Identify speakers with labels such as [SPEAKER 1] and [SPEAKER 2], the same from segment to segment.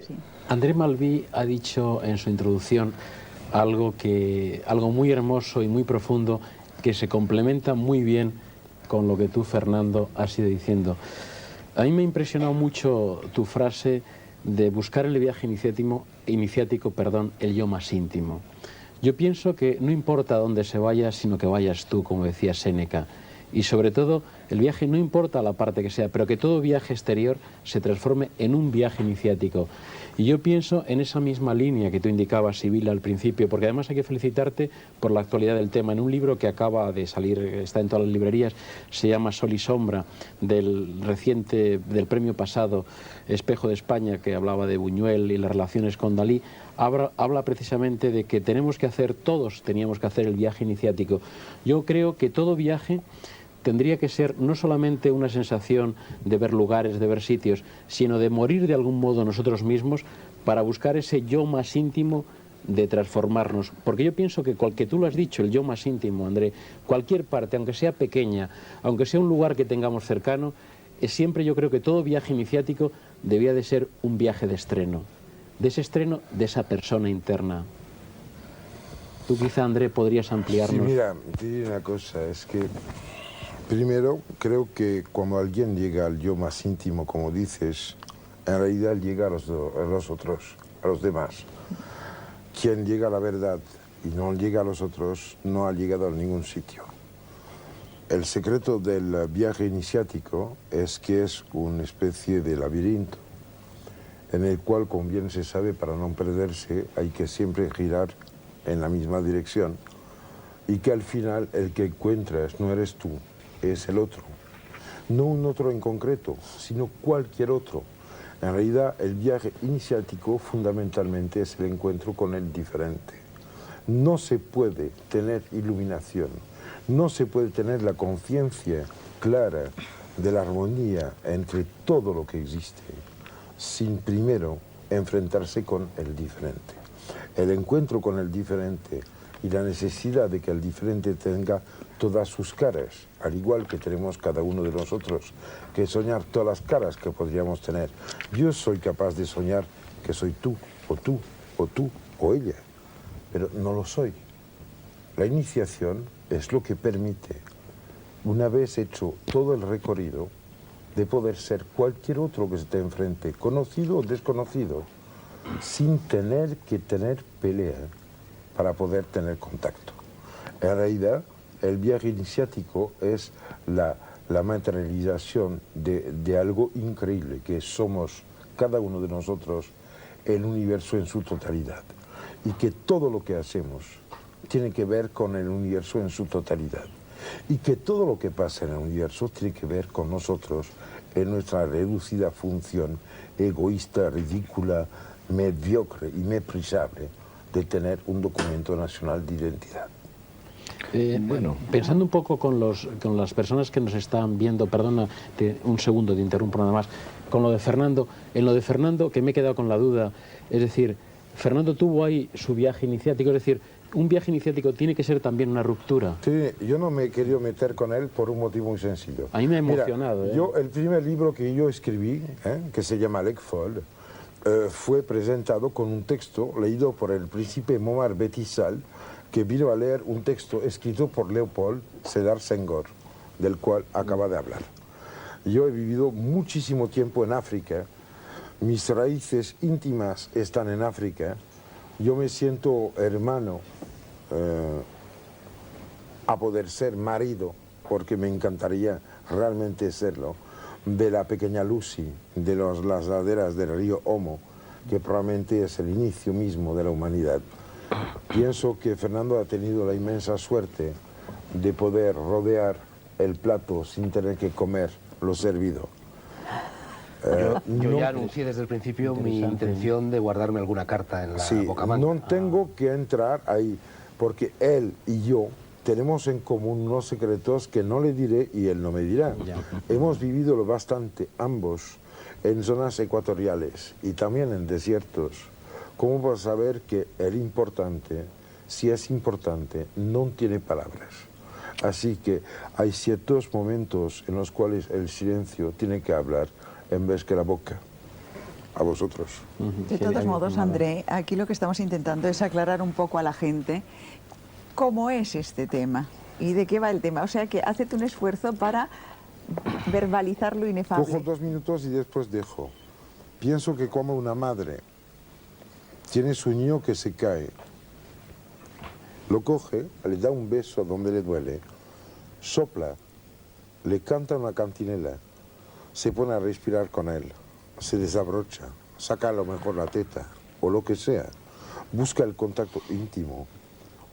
[SPEAKER 1] sí.
[SPEAKER 2] André Malví ha dicho en su introducción algo muy hermoso y muy profundo que se complementa muy bien con lo que tú, Fernando, has ido diciendo. A mí me ha impresionado mucho tu frase de buscar en el viaje iniciático, el yo más íntimo. Yo pienso que no importa dónde se vaya, sino que vayas tú, como decía Séneca. Y sobre todo, el viaje no importa la parte que sea, pero que todo viaje exterior se transforme en un viaje iniciático. Y yo pienso en esa misma línea que tú indicabas, Sibila, al principio, porque además hay que felicitarte por la actualidad del tema. En un libro que acaba de salir, está en todas las librerías, se llama Sol y Sombra, del premio pasado Espejo de España, que hablaba de Buñuel y las relaciones con Dalí, habla precisamente de que todos teníamos que hacer el viaje iniciático. Yo creo que todo viaje tendría que ser no solamente una sensación de ver lugares, de ver sitios, sino de morir de algún modo nosotros mismos para buscar ese yo más íntimo de transformarnos. Porque yo pienso que tú lo has dicho, el yo más íntimo, André, cualquier parte, aunque sea pequeña, aunque sea un lugar que tengamos cercano, siempre yo creo que todo viaje iniciático debía de ser un viaje de estreno, de ese estreno de esa persona interna. Tú quizá, André, podrías ampliarnos.
[SPEAKER 3] Sí, mira, te digo una cosa, es que primero creo que cuando alguien llega al yo más íntimo, como dices, en realidad llega a los otros, a los demás. Quien llega a la verdad y no llega a los otros no ha llegado a ningún sitio. El secreto del viaje iniciático es que es una especie de laberinto en el cual, como bien se sabe, para no perderse hay que siempre girar en la misma dirección y que al final el que encuentras no eres tú, es el otro. No un otro en concreto, sino cualquier otro. En realidad el viaje iniciático fundamentalmente es el encuentro con el diferente. No se puede tener iluminación, no se puede tener la conciencia clara de la armonía entre todo lo que existe sin primero enfrentarse con el diferente. El encuentro con el diferente y la necesidad de que el diferente tenga todas sus caras, al igual que tenemos cada uno de nosotros, que soñar todas las caras que podríamos tener. Yo soy capaz de soñar que soy tú, o tú, o tú, o ella, pero no lo soy. La iniciación es lo que permite, una vez hecho todo el recorrido, de poder ser cualquier otro que se te enfrente, conocido o desconocido, sin tener que tener pelea para poder tener contacto. En realidad, el viaje iniciático es la materialización de algo increíble, que somos cada uno de nosotros el universo en su totalidad, y que todo lo que hacemos tiene que ver con el universo en su totalidad, y que todo lo que pasa en el universo tiene que ver con nosotros en nuestra reducida función egoísta, ridícula, mediocre y meprisable de tener un documento nacional de identidad.
[SPEAKER 2] Bueno, pensando un poco con las personas que nos están viendo, perdona un segundo, te interrumpo nada más, con lo de Fernando, en lo de Fernando que me he quedado con la duda, es decir, Fernando tuvo ahí su viaje iniciático, es decir, un viaje iniciático tiene que ser también una ruptura.
[SPEAKER 3] Sí, yo no me he querido meter con él por un motivo muy sencillo.
[SPEAKER 2] A mí me ha emocionado.
[SPEAKER 3] Mira, el primer libro que yo escribí, que se llama L'Ecfol, fue presentado con un texto leído por el príncipe Momar Bettisal, que vino a leer un texto escrito por Leopold Sédar Senghor, del cual acaba de hablar. Yo he vivido muchísimo tiempo en África, mis raíces íntimas están en África, yo me siento hermano a poder ser marido, porque me encantaría realmente serlo, de la pequeña Lucy, de las laderas del río Omo, que probablemente es el inicio mismo de la humanidad. Pienso que Fernando ha tenido la inmensa suerte de poder rodear el plato sin tener que comer lo servido.
[SPEAKER 4] Yo ya anuncié desde el principio mi intención de guardarme alguna carta en la bocamanga.
[SPEAKER 3] No tengo que entrar ahí, porque él y yo tenemos en común unos secretos que no le diré y él no me dirá. Hemos vivido lo bastante ambos en zonas ecuatoriales y también en desiertos. ¿Cómo vas a saber que el importante, si es importante, no tiene palabras? Así que hay ciertos momentos en los cuales el silencio tiene que hablar en vez que la boca. a vosotros.
[SPEAKER 1] De todos modos, André, aquí lo que estamos intentando es aclarar un poco a la gente cómo es este tema y de qué va el tema. O sea que haced un esfuerzo para verbalizar lo inefable.
[SPEAKER 3] Cojo 2 minutos y después dejo. Pienso que como una madre tiene su niño que se cae, lo coge, le da un beso donde le duele, sopla, le canta una cantinela, se pone a respirar con él, se desabrocha, saca a lo mejor la teta o lo que sea, busca el contacto íntimo,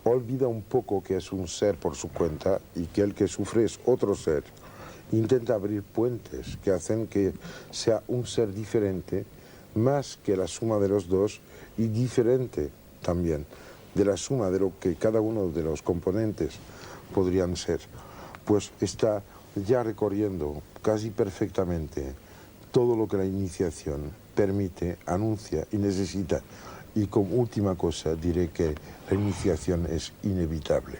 [SPEAKER 3] olvida un poco que es un ser por su cuenta y que el que sufre es otro ser. Intenta abrir puentes que hacen que sea un ser diferente, más que la suma de los dos y diferente también de la suma de lo que cada uno de los componentes podrían ser. Pues está ya recorriendo casi perfectamente todo lo que la iniciación permite, anuncia y necesita. Y como última cosa diré que la iniciación es inevitable.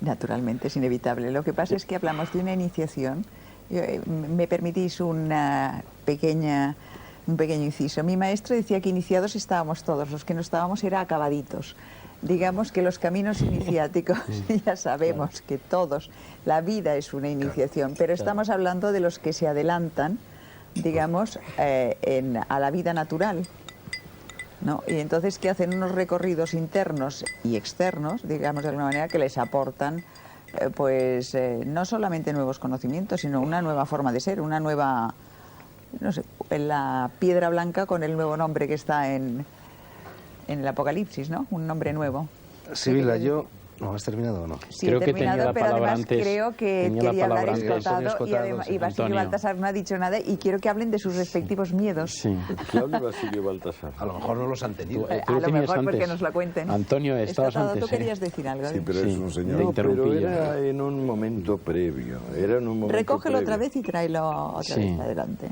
[SPEAKER 1] Naturalmente es inevitable. Lo que pasa es que hablamos de una iniciación. ¿Me permitís un pequeño inciso? Mi maestro decía que iniciados estábamos todos, los que no estábamos era acabaditos. Digamos que los caminos iniciáticos, ya sabemos que todos, la vida es una iniciación, pero estamos hablando de los que se adelantan, digamos, a la vida natural, ¿no? Y entonces que hacen unos recorridos internos y externos, digamos de alguna manera, que les aportan no solamente nuevos conocimientos, sino una nueva forma de ser, una nueva, no sé, la piedra blanca con el nuevo nombre que está en el Apocalipsis, ¿no? Un nombre nuevo.
[SPEAKER 4] Sibila, yo... ¿No has terminado o no?
[SPEAKER 1] Sí,
[SPEAKER 2] creo
[SPEAKER 1] he terminado,
[SPEAKER 2] que tenía la
[SPEAKER 1] pero
[SPEAKER 2] palabra
[SPEAKER 1] además
[SPEAKER 2] antes,
[SPEAKER 1] creo que quería hablar Escotado y Basilio
[SPEAKER 2] Antonio.
[SPEAKER 1] Baltasar no ha dicho nada y quiero que hablen de sus respectivos miedos.
[SPEAKER 2] Sí.
[SPEAKER 5] Que hable Basilio Baltasar.
[SPEAKER 4] A lo mejor no los han tenido.
[SPEAKER 1] A lo mejor porque nos lo cuenten.
[SPEAKER 2] Antonio, estabas
[SPEAKER 1] Escotado,
[SPEAKER 2] antes.
[SPEAKER 1] ¿tú querías decir algo?
[SPEAKER 3] Sí, pero es un señor.
[SPEAKER 2] Te
[SPEAKER 5] No, pero
[SPEAKER 2] interrumpí
[SPEAKER 5] era en un momento previo. Era en un momento
[SPEAKER 1] Recógelo
[SPEAKER 5] previo.
[SPEAKER 1] otra vez y tráelo otra
[SPEAKER 2] Sí.
[SPEAKER 1] vez adelante.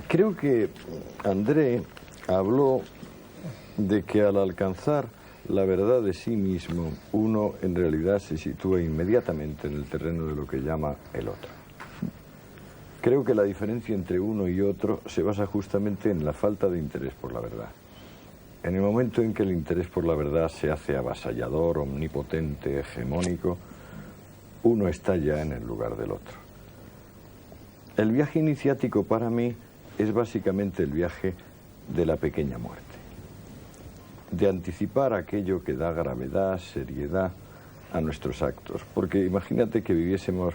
[SPEAKER 5] Creo que André habló de que al alcanzar la verdad de sí mismo, uno en realidad se sitúa inmediatamente en el terreno de lo que llama el otro. Creo que la diferencia entre uno y otro se basa justamente en la falta de interés por la verdad. En el momento en que el interés por la verdad se hace avasallador, omnipotente, hegemónico, uno está ya en el lugar del otro. El viaje iniciático para mí es básicamente el viaje de la pequeña muerte, de anticipar aquello que da gravedad, seriedad a nuestros actos. Porque imagínate que viviésemos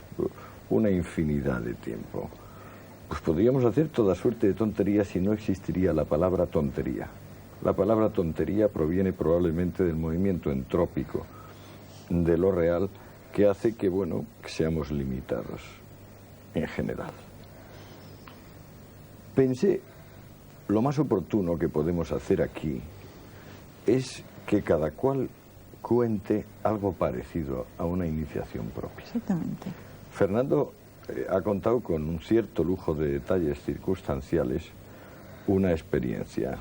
[SPEAKER 5] una infinidad de tiempo. Pues podríamos hacer toda suerte de tonterías y no existiría la palabra tontería. La palabra tontería proviene probablemente del movimiento entrópico de lo real que hace que, bueno, que seamos limitados en general. Pensé, lo más oportuno que podemos hacer aquí es que cada cual cuente algo parecido a una iniciación propia.
[SPEAKER 1] Exactamente.
[SPEAKER 5] Fernando ha contado con un cierto lujo de detalles circunstanciales una experiencia.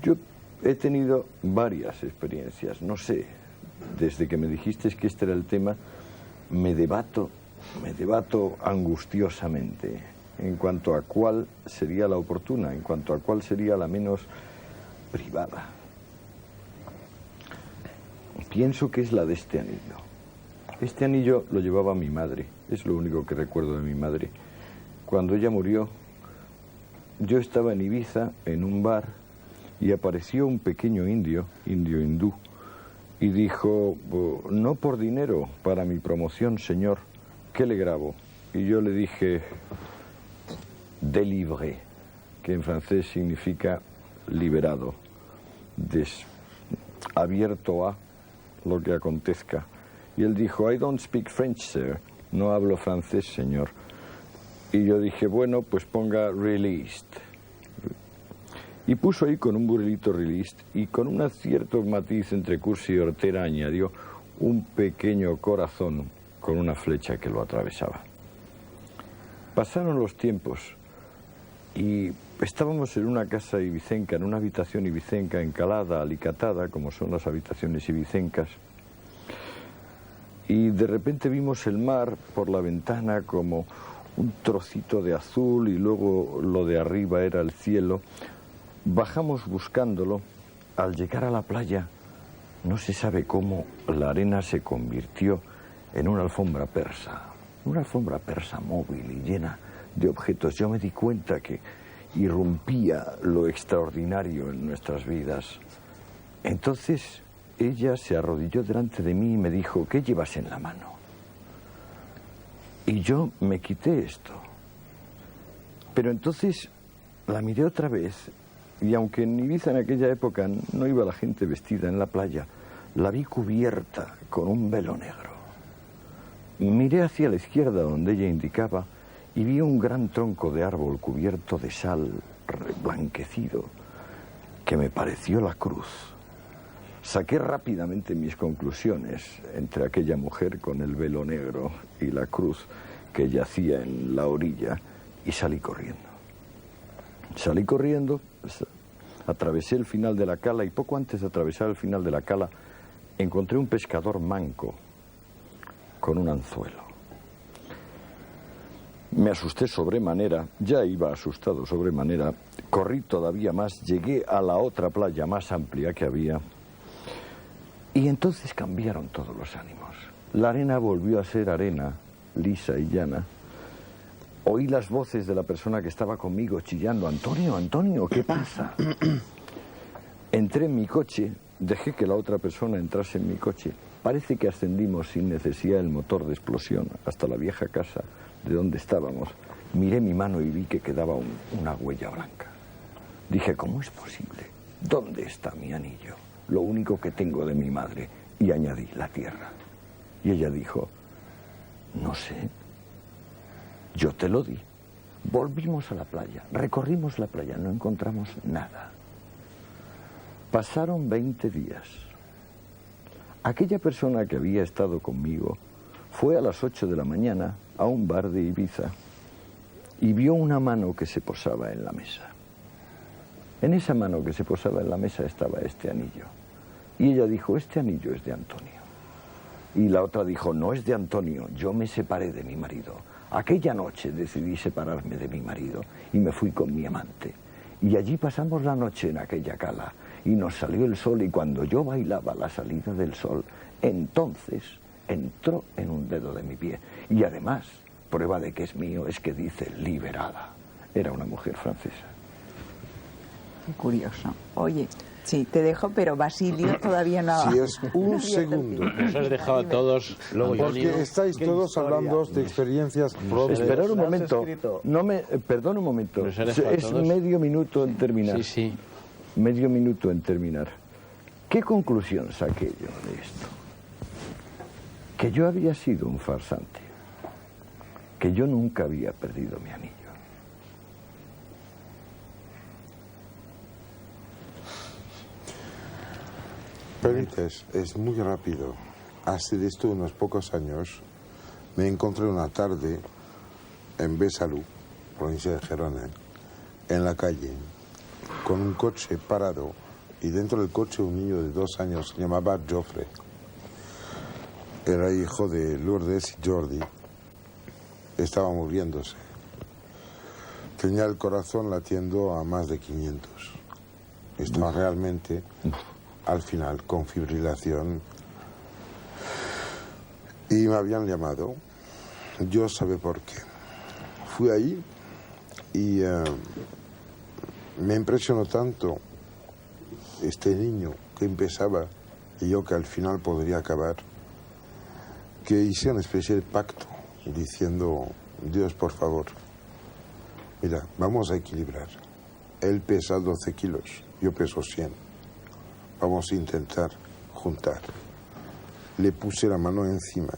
[SPEAKER 5] Yo he tenido varias experiencias, no sé, desde que me dijiste que este era el tema, me debato angustiosamente en cuanto a cuál sería la oportuna, en cuanto a cuál sería la menos privada. Pienso que es la de este anillo. Este anillo lo llevaba mi madre, es lo único que recuerdo de mi madre. Cuando ella murió, yo estaba en Ibiza, en un bar, y apareció un pequeño indio hindú, y dijo, no por dinero, para mi promoción, señor, ¿qué le grabo? Y yo le dije, délivré, que en francés significa liberado, abierto a lo que acontezca. Y él dijo, I don't speak French, sir, no hablo francés, señor. Y yo dije, bueno, pues ponga released. Y puso ahí con un burlito released y con un cierto matiz entre cursi y hortera añadió un pequeño corazón con una flecha que lo atravesaba. Pasaron los tiempos y estábamos en una casa ibicenca, en una habitación ibicenca encalada, alicatada, como son las habitaciones ibicencas. Y de repente vimos el mar por la ventana como un trocito de azul y luego lo de arriba era el cielo. Bajamos buscándolo. Al llegar a la playa, no se sabe cómo, la arena se convirtió en una alfombra persa móvil y llena de objetos. Yo me di cuenta que irrumpía lo extraordinario en nuestras vidas. Entonces ella se arrodilló delante de mí y me dijo: ¿qué llevas en la mano? Y yo me quité esto. Pero entonces la miré otra vez, y aunque en Ibiza en aquella época no iba la gente vestida en la playa, la vi cubierta con un velo negro. Miré hacia la izquierda donde ella indicaba y vi un gran tronco de árbol cubierto de sal, reblanquecido, que me pareció la cruz. Saqué rápidamente mis conclusiones entre aquella mujer con el velo negro y la cruz que yacía en la orilla y salí corriendo. Salí corriendo, atravesé el final de la cala y poco antes de atravesar el final de la cala encontré un pescador manco con un anzuelo. Me asusté sobremanera, ya iba asustado sobremanera, corrí todavía más, llegué a la otra playa más amplia que había y entonces cambiaron todos los ánimos. La arena volvió a ser arena, lisa y llana. Oí las voces de la persona que estaba conmigo chillando: Antonio, Antonio, ¿qué pasa? Entré en mi coche, dejé que la otra persona entrase en mi coche. Parece que ascendimos sin necesidad del motor de explosión hasta la vieja casa de donde estábamos. Miré mi mano y vi que quedaba una huella blanca. Dije: ¿cómo es posible? ¿Dónde está mi anillo? Lo único que tengo de mi madre. Y añadí: la tierra. Y ella dijo: no sé. Yo te lo di. Volvimos a la playa, recorrimos la playa, no encontramos nada. Pasaron 20 días. Aquella persona que había estado conmigo fue a las 8 de la mañana a un bar de Ibiza y vio una mano que se posaba en la mesa. En esa mano que se posaba en la mesa estaba este anillo. Y ella dijo: este anillo es de Antonio. Y la otra dijo: no es de Antonio, yo me separé de mi marido. Aquella noche decidí separarme de mi marido y me fui con mi amante. Y allí pasamos la noche en aquella cala y nos salió el sol, y cuando yo bailaba la salida del sol, entonces entró en un dedo de mi pie. Y además, prueba de que es mío es que dice liberada. Era una mujer francesa.
[SPEAKER 1] Qué curioso. Oye, sí, te dejo, pero Basilio todavía no...
[SPEAKER 3] Sí, es un segundo.
[SPEAKER 2] Nos has dejado a todos.
[SPEAKER 3] Porque estáis todos hablando de experiencias propias.
[SPEAKER 5] Esperad un momento. Perdón un momento. Es medio minuto en terminar.
[SPEAKER 2] Sí, sí.
[SPEAKER 5] Medio minuto en terminar. ¿Qué conclusión saqué yo de esto? Que yo había sido un farsante. Que yo nunca había perdido mi anillo.
[SPEAKER 3] Permites, es muy rápido. Hace esto unos pocos años me encontré una tarde en Besalú, provincia de Gerona, en la calle, con un coche parado y dentro del coche un niño de 2 años, se llamaba Joffre. Era hijo de Lourdes y Jordi. Estaba muriéndose. Tenía el corazón latiendo a más de 500. Estaba realmente... al final con fibrilación, y me habían llamado. Yo sabía por qué. Fui ahí y me impresionó tanto este niño que empezaba y yo que al final podría acabar, que hice una especie de pacto diciendo: Dios, por favor, mira, vamos a equilibrar. Él pesa 12 kilos, yo peso 100. Vamos a intentar juntar. Le puse la mano encima.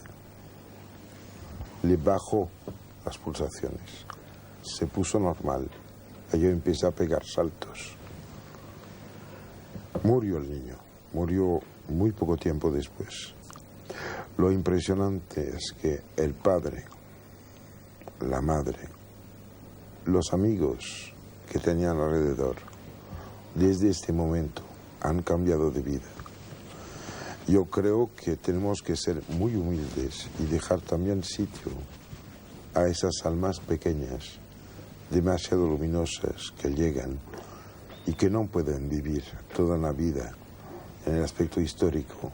[SPEAKER 3] Le bajó las pulsaciones. Se puso normal. Y yo empecé a pegar saltos. Murió el niño. Murió muy poco tiempo después. Lo impresionante es que el padre, la madre, los amigos que tenían alrededor, desde este momento, han cambiado de vida. Yo creo que tenemos que ser muy humildes y dejar también sitio a esas almas pequeñas, demasiado luminosas, que llegan y que no pueden vivir toda la vida en el aspecto histórico,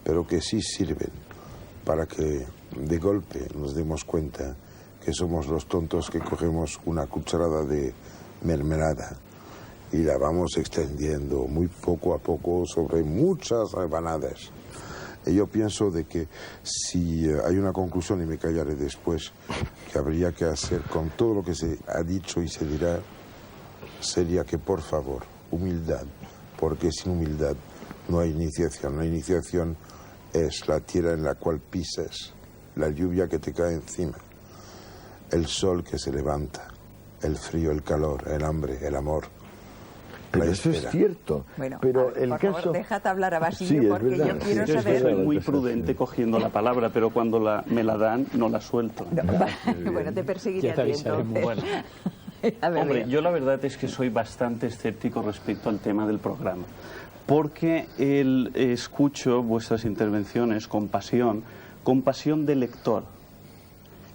[SPEAKER 3] pero que sí sirven para que de golpe nos demos cuenta que somos los tontos que cogemos una cucharada de mermelada y la vamos extendiendo muy poco a poco sobre muchas rebanadas. Y yo pienso de que si hay una conclusión, y me callaré después, que habría que hacer con todo lo que se ha dicho y se dirá, sería que, por favor, humildad, porque sin humildad no hay iniciación. La iniciación es la tierra en la cual pisas, la lluvia que te cae encima, el sol que se levanta, el frío, el calor, el hambre, el amor.
[SPEAKER 5] Pero eso es cierto.
[SPEAKER 1] Bueno,
[SPEAKER 5] pero
[SPEAKER 1] ver,
[SPEAKER 5] el
[SPEAKER 1] por
[SPEAKER 5] caso...
[SPEAKER 1] favor, déjate hablar a Basilio,
[SPEAKER 5] Sí, es
[SPEAKER 1] porque
[SPEAKER 5] verdad.
[SPEAKER 1] yo quiero
[SPEAKER 5] Sí,
[SPEAKER 1] saber...
[SPEAKER 6] Soy muy
[SPEAKER 5] Eso sí.
[SPEAKER 6] prudente cogiendo la palabra, pero cuando me la dan, no la suelto.
[SPEAKER 1] No, bueno, te perseguiré
[SPEAKER 2] Ya te
[SPEAKER 1] a ti
[SPEAKER 2] avisaremos.
[SPEAKER 1] entonces.
[SPEAKER 2] Bueno.
[SPEAKER 1] A ver,
[SPEAKER 6] Hombre,
[SPEAKER 1] Leo.
[SPEAKER 6] yo la verdad es que soy bastante escéptico respecto al tema del programa, porque escucho vuestras intervenciones con pasión de lector.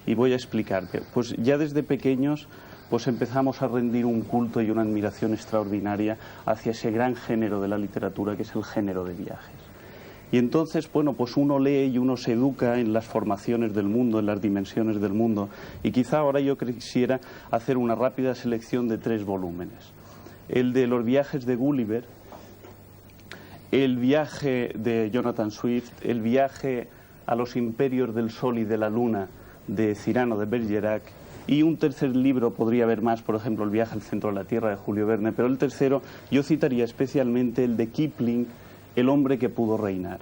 [SPEAKER 6] Y voy a explicarte. Pues ya desde pequeños pues empezamos a rendir un culto y una admiración extraordinaria hacia ese gran género de la literatura que es el género de viajes. Y entonces, bueno, pues uno lee y uno se educa en las formaciones del mundo, en las dimensiones del mundo. Y quizá ahora yo quisiera hacer una rápida selección de 3 volúmenes. El de los viajes de Gulliver, el viaje de Jonathan Swift, el viaje a los imperios del sol y de la luna de Cyrano de Bergerac, y un tercer libro, podría haber más, por ejemplo, El viaje al centro de la Tierra de Julio Verne, pero el tercero yo citaría especialmente el de Kipling, El hombre que pudo reinar.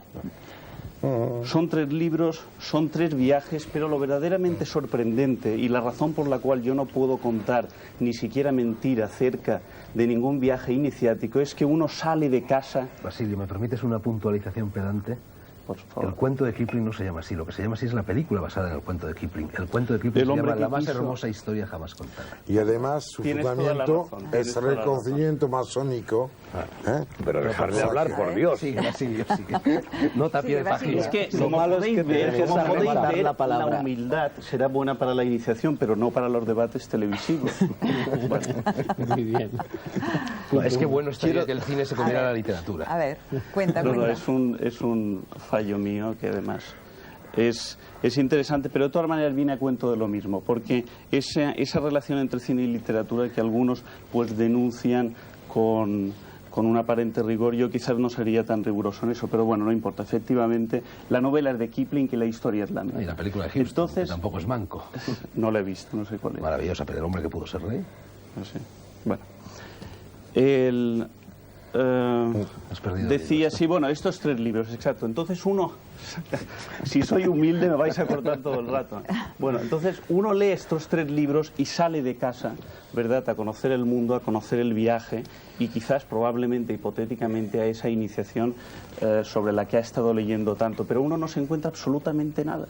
[SPEAKER 6] Son 3 libros, son 3 viajes, pero lo verdaderamente sorprendente y la razón por la cual yo no puedo contar ni siquiera mentir acerca de ningún viaje iniciático es que uno sale de casa...
[SPEAKER 4] Basilio, ¿me permites una puntualización pedante?
[SPEAKER 6] Por favor.
[SPEAKER 4] El cuento de Kipling no se llama así, lo que se llama así es la película basada en el cuento de Kipling. El cuento de Kipling
[SPEAKER 6] El
[SPEAKER 4] se
[SPEAKER 6] hombre
[SPEAKER 4] llama
[SPEAKER 6] que
[SPEAKER 4] La más
[SPEAKER 6] quiso.
[SPEAKER 4] hermosa historia jamás contada.
[SPEAKER 3] Y además su
[SPEAKER 6] Tienes toda la
[SPEAKER 3] fundamento
[SPEAKER 6] razón, tienes
[SPEAKER 3] es
[SPEAKER 6] toda la
[SPEAKER 3] reconocimiento masónico.
[SPEAKER 5] Pero dejarle hablar, por Dios.
[SPEAKER 4] Sí, Basilio, sí. No tapie de
[SPEAKER 1] Sí, Basilio.
[SPEAKER 4] página.
[SPEAKER 6] Es que,
[SPEAKER 2] Lo
[SPEAKER 6] como
[SPEAKER 2] malo es
[SPEAKER 6] podéis
[SPEAKER 2] que
[SPEAKER 6] ver,
[SPEAKER 2] tenemos
[SPEAKER 6] como
[SPEAKER 2] que
[SPEAKER 6] podéis
[SPEAKER 2] rematar
[SPEAKER 6] ver,
[SPEAKER 2] la palabra.
[SPEAKER 6] la humildad será buena para la iniciación, pero no para los debates televisivos. Bueno,
[SPEAKER 2] Muy bien.
[SPEAKER 4] No, es que bueno estaría que el cine se comiera la literatura.
[SPEAKER 1] A ver, cuenta,
[SPEAKER 6] no,
[SPEAKER 1] cuenta.
[SPEAKER 6] es un fallo mío que además es interesante, pero de todas maneras viene a cuento de lo mismo, porque esa relación entre cine y literatura que algunos pues denuncian con un aparente rigor, yo quizás no sería tan riguroso en eso, pero bueno, no importa. Efectivamente, la novela es de Kipling y la historia es la mía.
[SPEAKER 4] Y la película de Houston,
[SPEAKER 6] Entonces,
[SPEAKER 4] que tampoco es manco.
[SPEAKER 6] no la he visto, no sé cuál es.
[SPEAKER 4] Maravillosa, pero el hombre que pudo ser rey.
[SPEAKER 6] No sé. Bueno.
[SPEAKER 4] Has perdido
[SPEAKER 6] Decía, sí, bueno, estos 3 libros, exacto. Entonces uno, si soy humilde me vais a cortar todo el rato. Bueno, entonces uno lee estos 3 libros y sale de casa, ¿verdad?, a conocer el mundo, a conocer el viaje y quizás, probablemente, hipotéticamente, a esa iniciación sobre la que ha estado leyendo tanto. Pero uno no se encuentra absolutamente nada.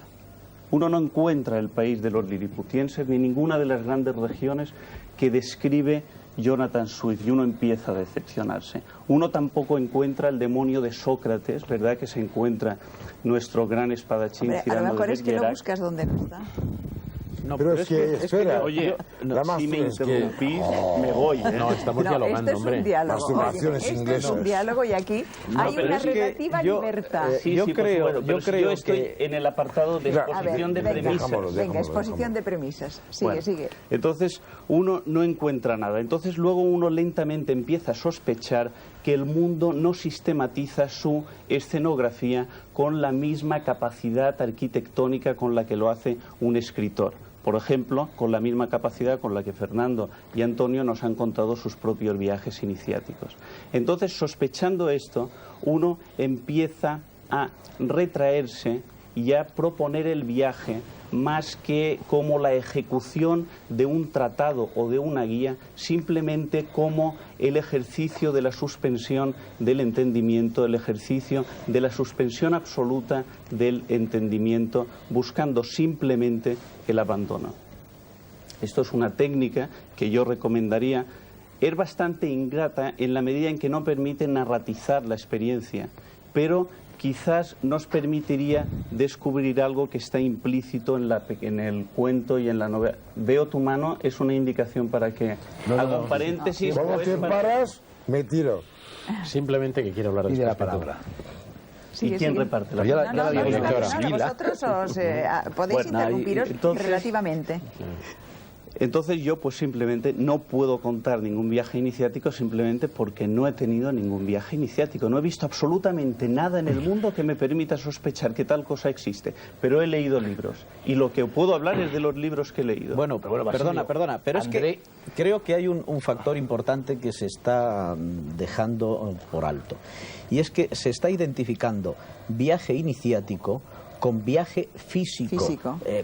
[SPEAKER 6] Uno no encuentra el país de los liliputienses ni ninguna de las grandes regiones que describe Jonathan Swift, y uno empieza a decepcionarse. Uno tampoco encuentra el demonio de Sócrates, ¿verdad?, que se encuentra nuestro gran espadachín
[SPEAKER 1] Hombre, a lo
[SPEAKER 6] Cyrano de
[SPEAKER 1] mejor es que lo
[SPEAKER 6] Bergerac.
[SPEAKER 1] buscas donde no está.
[SPEAKER 6] No,
[SPEAKER 3] Pero es que, espera,
[SPEAKER 6] oye,
[SPEAKER 3] la
[SPEAKER 6] si me
[SPEAKER 3] es que-
[SPEAKER 6] interrumpís, me voy, ¿eh?
[SPEAKER 2] No, estamos
[SPEAKER 1] No,
[SPEAKER 2] dialogando,
[SPEAKER 1] esto es
[SPEAKER 2] hombre.
[SPEAKER 1] un diálogo.
[SPEAKER 3] Masturbaciones
[SPEAKER 1] Oye, esto es
[SPEAKER 3] inglesas.
[SPEAKER 1] un diálogo y aquí hay
[SPEAKER 6] pero
[SPEAKER 1] una
[SPEAKER 6] es que
[SPEAKER 1] relativa libertad.
[SPEAKER 6] Sí,
[SPEAKER 2] Yo
[SPEAKER 6] sí, por
[SPEAKER 2] creo-
[SPEAKER 6] supuesto,
[SPEAKER 2] yo
[SPEAKER 6] pero si
[SPEAKER 2] creo
[SPEAKER 6] estoy
[SPEAKER 2] que-
[SPEAKER 6] en el apartado de
[SPEAKER 3] Mira,
[SPEAKER 1] A ver,
[SPEAKER 6] exposición de
[SPEAKER 1] venga,
[SPEAKER 6] premisas.
[SPEAKER 3] Dejámoslo,
[SPEAKER 1] venga, exposición
[SPEAKER 3] dejámoslo.
[SPEAKER 1] de premisas. Sigue,
[SPEAKER 6] Bueno,
[SPEAKER 1] sigue.
[SPEAKER 6] entonces uno no encuentra nada. Entonces luego uno lentamente empieza a sospechar que el mundo no sistematiza su escenografía con la misma capacidad arquitectónica con la que lo hace un escritor. Por ejemplo, con la misma capacidad con la que Fernando y Antonio nos han contado sus propios viajes iniciáticos. Entonces, sospechando esto, uno empieza a retraerse y a proponer el viaje más que como la ejecución de un tratado o de una guía, simplemente como el ejercicio de la suspensión del entendimiento, el ejercicio de la suspensión absoluta del entendimiento, buscando simplemente el abandono. Esto es una técnica que yo recomendaría. Es bastante ingrata en la medida en que no permite narratizar la experiencia, pero quizás nos permitiría descubrir algo que está implícito en el cuento y en la novela. Veo tu mano, es una indicación para que haga un paréntesis.
[SPEAKER 3] Cuando te paras, me tiro.
[SPEAKER 2] Simplemente que quiero hablar
[SPEAKER 4] Y de la
[SPEAKER 2] respecto.
[SPEAKER 4] palabra.
[SPEAKER 6] ¿Y quién reparte la
[SPEAKER 4] Pero
[SPEAKER 6] palabra?
[SPEAKER 1] Vosotros podéis
[SPEAKER 6] Bueno,
[SPEAKER 1] interrumpiros
[SPEAKER 6] entonces-
[SPEAKER 1] relativamente.
[SPEAKER 6] Entonces yo pues simplemente no puedo contar ningún viaje iniciático simplemente porque no he tenido ningún viaje iniciático. No he visto absolutamente nada en el mundo que me permita sospechar que tal cosa existe. Pero he leído libros y lo que puedo hablar es de los libros que he leído.
[SPEAKER 7] Bueno,
[SPEAKER 4] Basilio,
[SPEAKER 7] perdona, pero es que creo que hay un factor importante que se está dejando por alto. Y es que se está identificando viaje iniciático con viaje físico,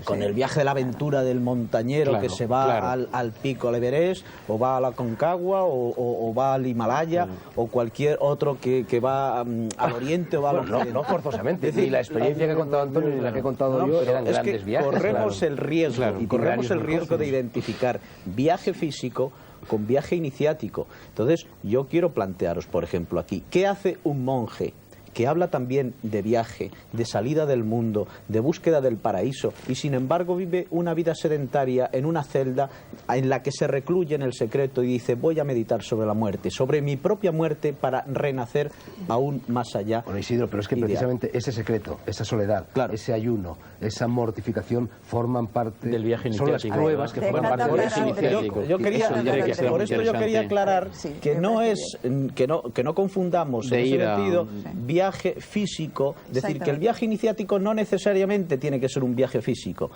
[SPEAKER 7] con
[SPEAKER 1] sí.
[SPEAKER 7] el viaje de la aventura del montañero
[SPEAKER 2] Claro,
[SPEAKER 7] que se va
[SPEAKER 2] claro.
[SPEAKER 7] al pico, al Everest, o va a la Concagua, o va al Himalaya, o cualquier otro que va al oriente o va al occidente.
[SPEAKER 4] No forzosamente.
[SPEAKER 7] Es decir,
[SPEAKER 4] Ni la experiencia que ha contado Antonio ni la que he contado yo
[SPEAKER 7] pero
[SPEAKER 4] eran
[SPEAKER 7] es
[SPEAKER 4] grandes
[SPEAKER 7] que
[SPEAKER 4] viajes.
[SPEAKER 7] corremos el riesgo,
[SPEAKER 4] Claro.
[SPEAKER 7] corremos el
[SPEAKER 4] Itinerarios
[SPEAKER 7] riesgo de
[SPEAKER 4] muy
[SPEAKER 7] identificar viaje físico con viaje iniciático. Entonces, yo quiero plantearos, por ejemplo, aquí, ¿qué hace un monje que habla también de viaje, de salida del mundo, de búsqueda del paraíso, y sin embargo vive una vida sedentaria en una celda en la que se recluye en el secreto y dice: voy a meditar sobre la muerte, sobre mi propia muerte, para renacer aún más allá?
[SPEAKER 4] Bueno, Isidro, pero es que
[SPEAKER 7] Ideal.
[SPEAKER 4] precisamente ese secreto, esa soledad,
[SPEAKER 7] Claro.
[SPEAKER 4] ese ayuno, esa mortificación forman parte
[SPEAKER 2] Del viaje
[SPEAKER 4] son las
[SPEAKER 2] iniciático.
[SPEAKER 4] pruebas que forman
[SPEAKER 1] Déjate
[SPEAKER 4] parte del
[SPEAKER 1] hablar,
[SPEAKER 4] viaje
[SPEAKER 1] Andrés.
[SPEAKER 4] iniciático.
[SPEAKER 7] Yo quería,
[SPEAKER 2] Eso diré que será
[SPEAKER 7] por
[SPEAKER 2] muy
[SPEAKER 7] esto yo quería
[SPEAKER 2] interesante.
[SPEAKER 7] aclarar
[SPEAKER 1] Sí,
[SPEAKER 7] que
[SPEAKER 1] me
[SPEAKER 7] no
[SPEAKER 1] parece
[SPEAKER 7] es que no confundamos
[SPEAKER 2] De
[SPEAKER 7] en ese
[SPEAKER 2] ir a-
[SPEAKER 7] sentido
[SPEAKER 1] Sí.
[SPEAKER 7] viaje físico, es decir, que el
[SPEAKER 1] Exactamente.
[SPEAKER 7] viaje iniciático no necesariamente tiene que ser un viaje físico.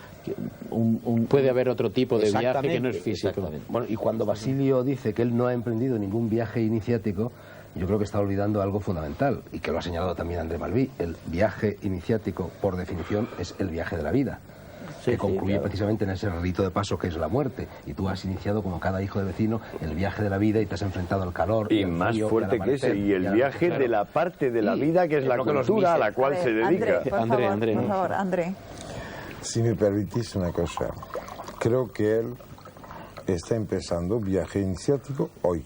[SPEAKER 2] Puede haber otro tipo de viaje que no es
[SPEAKER 7] Exactamente,
[SPEAKER 2] físico.
[SPEAKER 7] exactamente.
[SPEAKER 4] Bueno, y cuando Basilio dice que él no ha emprendido ningún viaje iniciático, yo creo que está olvidando algo fundamental, y que lo ha señalado también André Malví. El viaje iniciático, por definición, es el viaje de la vida, que concluye
[SPEAKER 7] claro.
[SPEAKER 4] precisamente en ese rito de paso que es la muerte. Y tú has iniciado, como cada hijo de vecino, el viaje de la vida y te has enfrentado al calor.
[SPEAKER 5] Y
[SPEAKER 4] al
[SPEAKER 5] más
[SPEAKER 4] frío,
[SPEAKER 5] fuerte
[SPEAKER 4] al
[SPEAKER 5] que ese,
[SPEAKER 4] amanecer,
[SPEAKER 5] y el
[SPEAKER 4] al
[SPEAKER 5] viaje
[SPEAKER 4] anochecer.
[SPEAKER 5] de la parte de la
[SPEAKER 4] Sí,
[SPEAKER 5] vida que es la
[SPEAKER 4] lo que los
[SPEAKER 5] cultura a la
[SPEAKER 4] mises-
[SPEAKER 5] cual
[SPEAKER 1] A
[SPEAKER 5] se
[SPEAKER 1] ver, André,
[SPEAKER 5] dedica.
[SPEAKER 1] por
[SPEAKER 2] André,
[SPEAKER 1] favor,
[SPEAKER 2] André.
[SPEAKER 1] por favor, André.
[SPEAKER 3] Si me permitís una cosa, creo que él está empezando viaje iniciático hoy.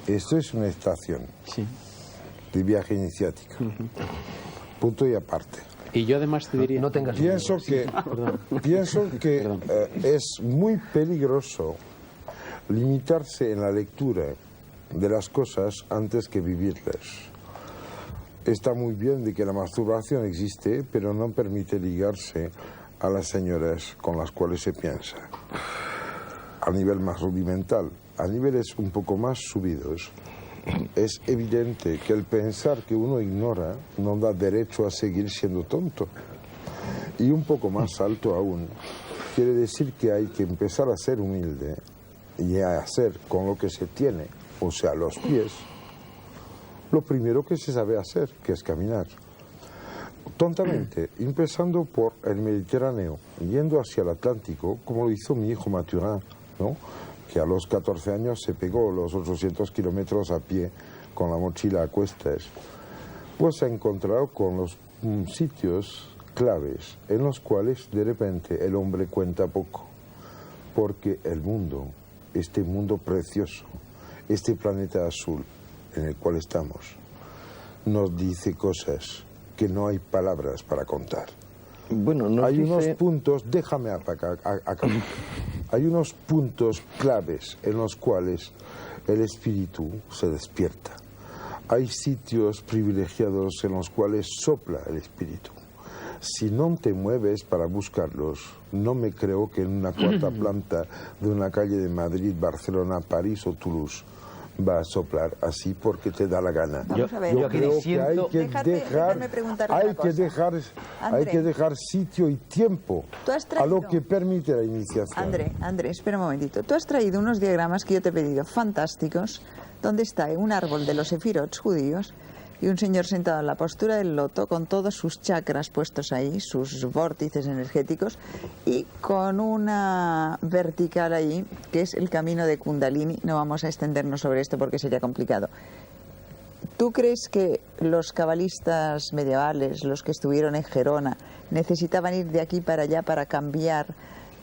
[SPEAKER 3] Esto es una estación
[SPEAKER 2] Sí.
[SPEAKER 3] de viaje iniciático. Punto y aparte.
[SPEAKER 2] Y yo además te diría...
[SPEAKER 4] No tengas
[SPEAKER 3] Pienso que es muy peligroso limitarse en la lectura de las cosas antes que vivirlas. Está muy bien de que la masturbación existe, pero no permite ligarse a las señoras con las cuales se piensa. A nivel más rudimental, a niveles un poco más subidos, es evidente que el pensar que uno ignora no da derecho a seguir siendo tonto. Y un poco más alto aún, quiere decir que hay que empezar a ser humilde y a hacer con lo que se tiene, o sea, los pies, lo primero que se sabe hacer, que es caminar. Tontamente, empezando por el Mediterráneo, yendo hacia el Atlántico, como lo hizo mi hijo Mathurin, ¿no? Que a los 14 años se pegó los 800 kilómetros a pie con la mochila a cuestas, pues se ha encontrado con los sitios claves en los cuales de repente el hombre cuenta poco, porque el mundo, este mundo precioso, este planeta azul en el cual estamos, nos dice cosas que no hay palabras para contar.
[SPEAKER 5] Bueno, nos
[SPEAKER 3] Hay unos
[SPEAKER 5] dice-
[SPEAKER 3] puntos, déjame acabar. Hay unos puntos claves en los cuales el espíritu se despierta. Hay sitios privilegiados en los cuales sopla el espíritu. Si no te mueves para buscarlos, no me creo que en una cuarta planta de una calle de Madrid, Barcelona, París o Toulouse va a soplar así porque te da la gana.
[SPEAKER 1] Vamos a ver.
[SPEAKER 3] Yo creo que hay que
[SPEAKER 1] Déjame preguntarte una cosa.
[SPEAKER 3] hay que dejar sitio y tiempo
[SPEAKER 1] Tú has
[SPEAKER 3] a lo
[SPEAKER 1] traído-
[SPEAKER 3] que permite la iniciación.
[SPEAKER 1] André, espera un momentito. Tú has traído unos diagramas que yo te he pedido, fantásticos, donde está un árbol de los sefirots judíos y un señor sentado en la postura del loto con todos sus chakras puestos ahí, sus vórtices energéticos, y con una vertical ahí, que es el camino de Kundalini. No vamos a extendernos sobre esto porque sería complicado. ¿Tú crees que los cabalistas medievales, los que estuvieron en Gerona, necesitaban ir de aquí para allá para cambiar,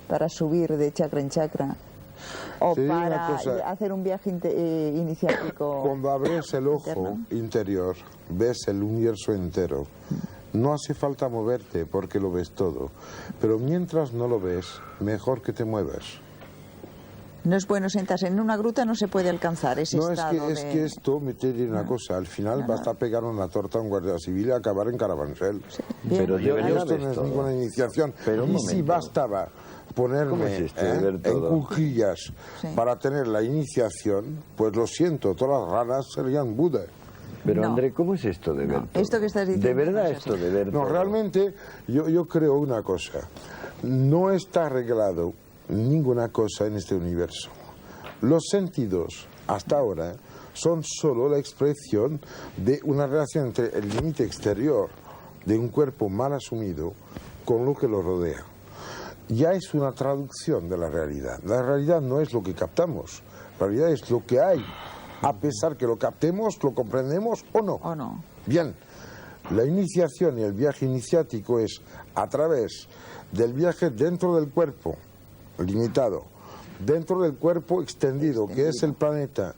[SPEAKER 1] para subir de chakra en chakra? o
[SPEAKER 3] Te digo una
[SPEAKER 1] para
[SPEAKER 3] cosa.
[SPEAKER 1] hacer un viaje iniciático.
[SPEAKER 3] Cuando abres el ojo
[SPEAKER 1] interno.
[SPEAKER 3] interior, ves el universo entero. No hace falta moverte porque lo ves todo. Pero mientras no lo ves, mejor que te muevas.
[SPEAKER 1] No es bueno sentarse en una gruta, no se puede alcanzar ese
[SPEAKER 3] No, es
[SPEAKER 1] estado
[SPEAKER 3] que, es que esto me te diré una cosa. Al final basta pegar una torta a un guardia civil y acabar en Carabanchel.
[SPEAKER 1] Bien.
[SPEAKER 5] Pero de verdad
[SPEAKER 3] Esto no
[SPEAKER 5] ves
[SPEAKER 3] es
[SPEAKER 5] todo.
[SPEAKER 3] ninguna iniciación.
[SPEAKER 5] Pero un
[SPEAKER 3] y si
[SPEAKER 5] momento.
[SPEAKER 3] bastaba
[SPEAKER 5] ¿Cómo
[SPEAKER 3] ponerme
[SPEAKER 5] es esto de ver
[SPEAKER 3] en
[SPEAKER 5] todo?
[SPEAKER 3] cuclillas
[SPEAKER 1] Sí.
[SPEAKER 3] para tener la iniciación, pues lo siento, todas las ranas serían Buda.
[SPEAKER 5] Pero
[SPEAKER 1] No.
[SPEAKER 5] André, ¿cómo es esto de ver todo?
[SPEAKER 1] Esto que estás diciendo
[SPEAKER 5] De verdad
[SPEAKER 1] no es
[SPEAKER 5] esto
[SPEAKER 1] así.
[SPEAKER 5] de ver
[SPEAKER 3] No,
[SPEAKER 5] todo.
[SPEAKER 3] realmente yo creo una cosa. No está arreglado ninguna cosa en este universo. Los sentidos, hasta ahora, son solo la expresión de una relación entre el límite exterior de un cuerpo mal asumido con lo que lo rodea. Ya es una traducción de la realidad. La realidad no es lo que captamos, la realidad es lo que hay. A pesar que lo captemos, lo comprendemos o no.
[SPEAKER 1] ¿O no?
[SPEAKER 3] Bien, la iniciación y el viaje iniciático es a través del viaje dentro del cuerpo, limitado, dentro del cuerpo extendido, que es el planeta,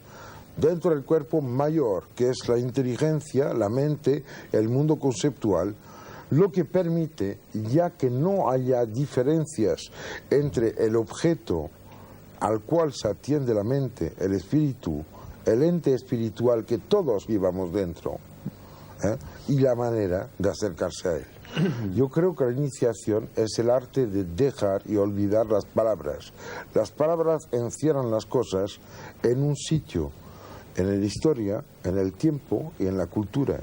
[SPEAKER 3] dentro del cuerpo mayor, que es la inteligencia, la mente, el mundo conceptual, lo que permite, ya que no haya diferencias entre el objeto al cual se atiende la mente, el espíritu, el ente espiritual que todos llevamos dentro, y la manera de acercarse a él. Yo creo que la iniciación es el arte de dejar y olvidar las palabras. Las palabras encierran las cosas en un sitio, en la historia, en el tiempo y en la cultura.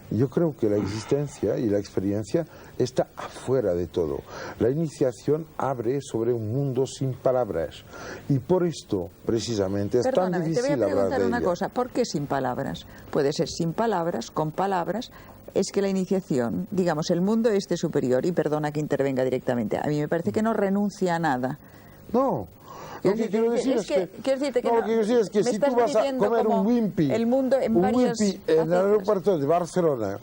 [SPEAKER 3] Yo creo que la existencia y la experiencia está afuera de todo. La iniciación abre sobre un mundo sin palabras y por esto, precisamente, es tan
[SPEAKER 1] Perdóname, te voy a
[SPEAKER 3] difícil hablar
[SPEAKER 1] preguntar
[SPEAKER 3] de
[SPEAKER 1] una
[SPEAKER 3] ella.
[SPEAKER 1] cosa. ¿Por qué sin palabras? Puede ser sin palabras, con palabras. Es que la iniciación, digamos, el mundo este superior, y perdona que intervenga directamente, a mí me parece que no renuncia a nada.
[SPEAKER 3] No. Lo que quiero decir es que,
[SPEAKER 1] quiero decirte que
[SPEAKER 3] no, lo que quiero decir es que
[SPEAKER 1] me
[SPEAKER 3] si
[SPEAKER 1] estás
[SPEAKER 3] tú vas a
[SPEAKER 1] dividiendo
[SPEAKER 3] comer
[SPEAKER 1] como
[SPEAKER 3] un Wimpy,
[SPEAKER 1] el mundo en
[SPEAKER 3] un
[SPEAKER 1] varias
[SPEAKER 3] Wimpy en el
[SPEAKER 1] facetas.
[SPEAKER 3] aeropuerto de Barcelona,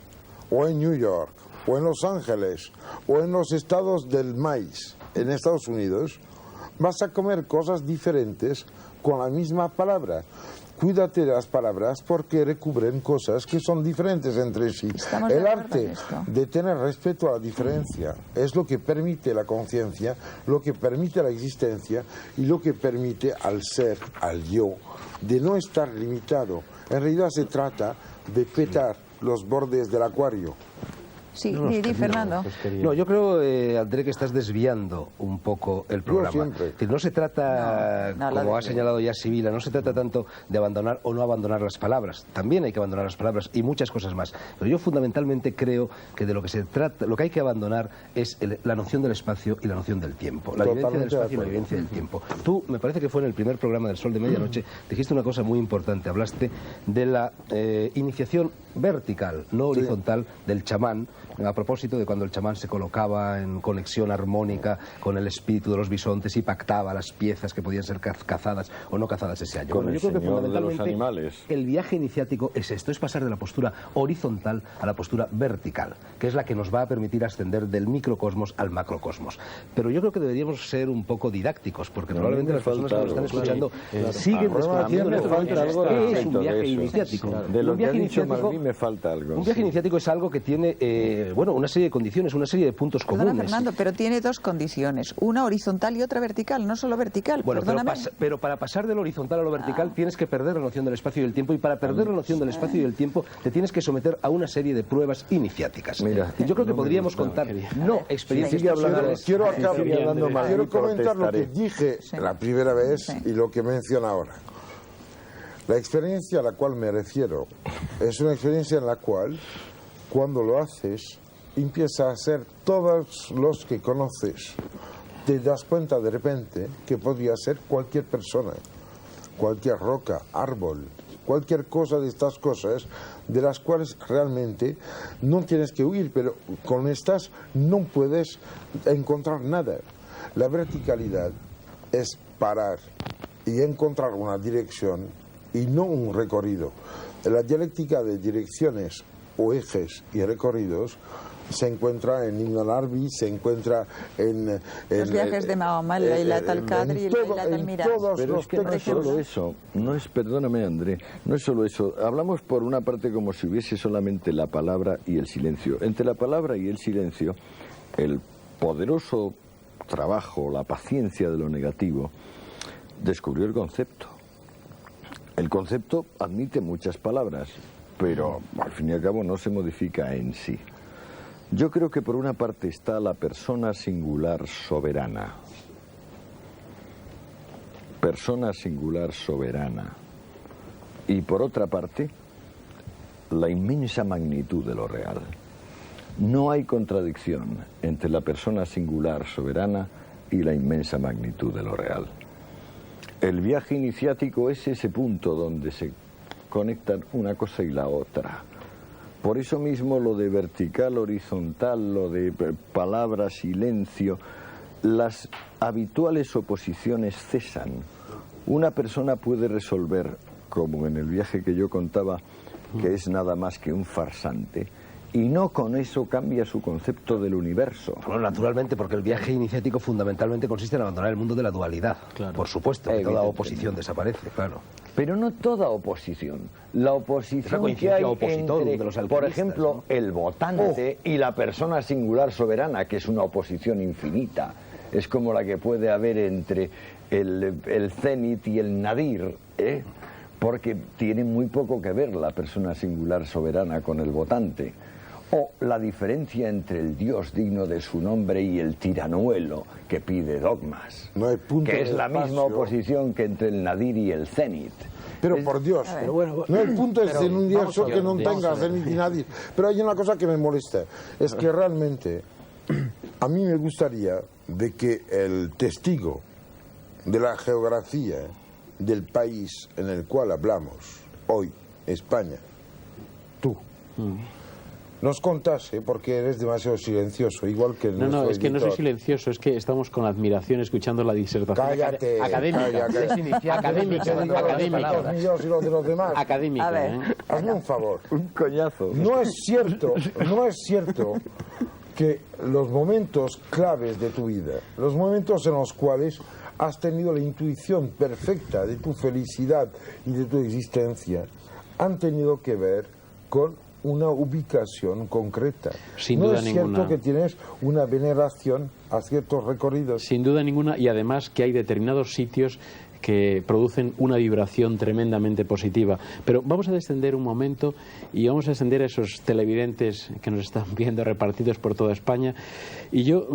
[SPEAKER 3] o en New York, o en Los Ángeles, o en los estados del maíz, en Estados Unidos, vas a comer cosas diferentes con la misma palabra. Cuídate de las palabras porque recubren cosas que son diferentes entre sí.
[SPEAKER 1] Estamos de
[SPEAKER 3] El
[SPEAKER 1] acuerdo
[SPEAKER 3] arte
[SPEAKER 1] en esto.
[SPEAKER 3] de tener respeto a la diferencia es lo que permite la conciencia, lo que permite la existencia y lo que permite al ser, al yo, de no estar limitado. En realidad se trata de petar los bordes del acuario.
[SPEAKER 1] Sí, di, Fernando.
[SPEAKER 4] No, yo creo, André, que estás desviando un poco el programa.
[SPEAKER 3] siempre.
[SPEAKER 4] Es decir, no se trata,
[SPEAKER 1] No, la
[SPEAKER 4] como ha
[SPEAKER 1] desvío.
[SPEAKER 4] señalado ya Sibila, no se trata tanto de abandonar o no abandonar las palabras. También hay que abandonar las palabras y muchas cosas más. Pero yo fundamentalmente creo que de lo que se trata, lo que hay que abandonar es la noción del espacio y la noción del tiempo. La vivencia del
[SPEAKER 3] Totalmente de
[SPEAKER 4] espacio y la
[SPEAKER 3] acuerdo.
[SPEAKER 4] vivencia del tiempo. Tú, me parece que fue en el primer programa del Sol de Medianoche, dijiste una cosa muy importante. Hablaste de la iniciación vertical, no horizontal, del chamán, a propósito de cuando el chamán se colocaba en conexión armónica con el espíritu de los bisontes y pactaba las piezas que podían ser cazadas o no cazadas ese año.
[SPEAKER 5] Con
[SPEAKER 4] Bueno,
[SPEAKER 5] el
[SPEAKER 4] yo creo que
[SPEAKER 5] señor de los
[SPEAKER 4] fundamentalmente
[SPEAKER 5] animales.
[SPEAKER 4] el viaje iniciático es esto, es pasar de la postura horizontal a la postura vertical, que es la que nos va a permitir ascender del microcosmos al macrocosmos. Pero yo creo que deberíamos ser un poco didácticos, porque
[SPEAKER 5] No,
[SPEAKER 4] probablemente
[SPEAKER 5] a mí me
[SPEAKER 4] las personas que nos están
[SPEAKER 5] falta
[SPEAKER 4] escuchando
[SPEAKER 5] algo.
[SPEAKER 4] siguen
[SPEAKER 5] Claro.
[SPEAKER 4] desconociendo
[SPEAKER 5] A mí me
[SPEAKER 4] en este
[SPEAKER 5] falta
[SPEAKER 4] momento
[SPEAKER 5] algo
[SPEAKER 4] qué es
[SPEAKER 5] respecto
[SPEAKER 4] un viaje
[SPEAKER 5] de eso.
[SPEAKER 4] iniciático.
[SPEAKER 5] De lo
[SPEAKER 4] Un
[SPEAKER 5] que ha
[SPEAKER 4] viaje
[SPEAKER 5] dicho
[SPEAKER 4] iniciático-
[SPEAKER 5] Malví me falta algo.
[SPEAKER 4] un viaje
[SPEAKER 5] sí.
[SPEAKER 4] iniciático es algo que tiene, bueno, una serie de condiciones, una serie de puntos
[SPEAKER 1] Perdona,
[SPEAKER 4] comunes.
[SPEAKER 1] Fernando, pero tiene dos condiciones, una horizontal y otra vertical, no solo vertical.
[SPEAKER 4] Bueno,
[SPEAKER 1] Perdóname.
[SPEAKER 4] pero para pasar del horizontal a lo vertical tienes que perder la noción del espacio y del tiempo, y para perder la noción del espacio y del tiempo te tienes que someter a una serie de pruebas iniciáticas.
[SPEAKER 5] Mira,
[SPEAKER 4] Y yo creo que
[SPEAKER 5] no me
[SPEAKER 4] podríamos
[SPEAKER 5] gusta.
[SPEAKER 4] contar no experiencias
[SPEAKER 5] Sigue hablando,
[SPEAKER 4] personales.
[SPEAKER 3] Quiero,
[SPEAKER 5] sigue hablando Malví,
[SPEAKER 3] quiero comentar lo que
[SPEAKER 5] protestaré.
[SPEAKER 3] dije
[SPEAKER 1] Sí.
[SPEAKER 3] la primera vez
[SPEAKER 1] Sí.
[SPEAKER 3] y lo que menciono ahora. La experiencia a la cual me refiero es una experiencia en la cual, cuando lo haces, empieza a ser todos los que conoces. Te das cuenta de repente que podría ser cualquier persona, cualquier roca, árbol, cualquier cosa de estas cosas de las cuales realmente no tienes que huir, pero con estas no puedes encontrar nada. La verticalidad es parar y encontrar una dirección y no un recorrido. La dialéctica de direcciones o ejes y recorridos se encuentra en Ibn al-Arabi, se encuentra en
[SPEAKER 1] los viajes de Mahoma, el Laylat al-Qadr y el Laylat al-Miraj.
[SPEAKER 5] Pero es que no es solo eso, perdóname André, no es solo eso. Hablamos por una parte como si hubiese solamente la palabra y el silencio. Entre la palabra y el silencio, el poderoso trabajo, la paciencia de lo negativo, descubrió el concepto. El concepto admite muchas palabras, pero al fin y al cabo no se modifica en sí. Yo creo que por una parte está la persona singular soberana. Persona singular soberana. Y por otra parte, la inmensa magnitud de lo real. No hay contradicción entre la persona singular soberana y la inmensa magnitud de lo real. El viaje iniciático es ese punto donde se conectan una cosa y la otra. Por eso mismo lo de vertical, horizontal, lo de palabra, silencio, las habituales oposiciones cesan. Una persona puede resolver, como en el viaje que yo contaba, que es nada más que un farsante, y no con eso cambia su concepto del universo.
[SPEAKER 4] Bueno, naturalmente, porque el viaje iniciático fundamentalmente consiste en abandonar el mundo de la dualidad.
[SPEAKER 2] Claro.
[SPEAKER 4] Por supuesto, que toda oposición desaparece, claro.
[SPEAKER 5] Pero no toda oposición. La oposición que hay entre,
[SPEAKER 4] de los
[SPEAKER 5] por ejemplo,
[SPEAKER 4] ¿no?
[SPEAKER 5] el votante y la persona singular soberana, que es una oposición infinita. Es como la que puede haber entre el cenit y el nadir, ¿eh? Porque tiene muy poco que ver la persona singular soberana con el votante. O la diferencia entre el Dios digno de su nombre y el tiranuelo que pide dogmas,
[SPEAKER 3] No hay punto
[SPEAKER 5] que
[SPEAKER 3] de
[SPEAKER 5] es la
[SPEAKER 3] espacio.
[SPEAKER 5] misma oposición que entre el nadir y el cenit.
[SPEAKER 3] Pero por Dios, no el punto es en un día que no tenga cenit ni nadie. Pero hay una cosa que me molesta, es que realmente a mí me gustaría de que el testigo de la geografía del país en el cual hablamos hoy, España, tú, nos contase, porque eres demasiado silencioso, igual que
[SPEAKER 2] No, es que no soy
[SPEAKER 3] editor.
[SPEAKER 2] silencioso, es que estamos con admiración escuchando la disertación
[SPEAKER 3] Cállate,
[SPEAKER 2] académica. Académica.
[SPEAKER 3] Míos y los de los demás.
[SPEAKER 2] Académica.
[SPEAKER 1] A ver.
[SPEAKER 3] Hazme un favor.
[SPEAKER 5] Un coñazo.
[SPEAKER 3] No es cierto que los momentos claves de tu vida, los momentos en los cuales has tenido la intuición perfecta de tu felicidad y de tu existencia, han tenido que ver con una ubicación concreta.
[SPEAKER 2] Sin
[SPEAKER 3] no
[SPEAKER 2] duda
[SPEAKER 3] es
[SPEAKER 2] ninguna.
[SPEAKER 3] cierto que tienes una veneración a ciertos recorridos.
[SPEAKER 2] Sin duda ninguna, y además que hay determinados sitios que producen una vibración tremendamente positiva. Pero vamos a descender un momento y vamos a descender a esos televidentes que nos están viendo repartidos por toda España. Y yo,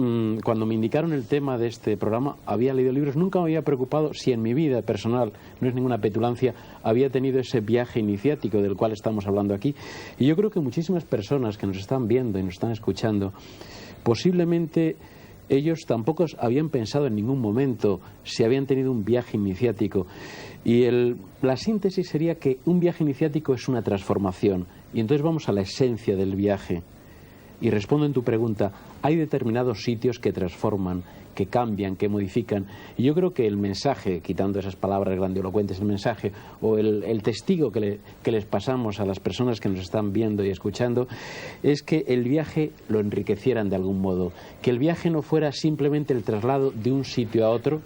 [SPEAKER 2] cuando me indicaron el tema de este programa, había leído libros, nunca me había preocupado si en mi vida personal, no es ninguna petulancia, había tenido ese viaje iniciático del cual estamos hablando aquí. Y yo creo que muchísimas personas que nos están viendo y nos están escuchando, posiblemente ellos tampoco habían pensado en ningún momento si habían tenido un viaje iniciático. Y la síntesis sería que un viaje iniciático es una transformación. Y entonces vamos a la esencia del viaje. Y respondo en tu pregunta, hay determinados sitios que transforman, que cambian, que modifican. Y yo creo que el mensaje, quitando esas palabras grandilocuentes, el mensaje o el testigo que les pasamos a las personas que nos están viendo y escuchando, es que el viaje lo enriquecieran de algún modo. Que el viaje no fuera simplemente el traslado de un sitio a otro,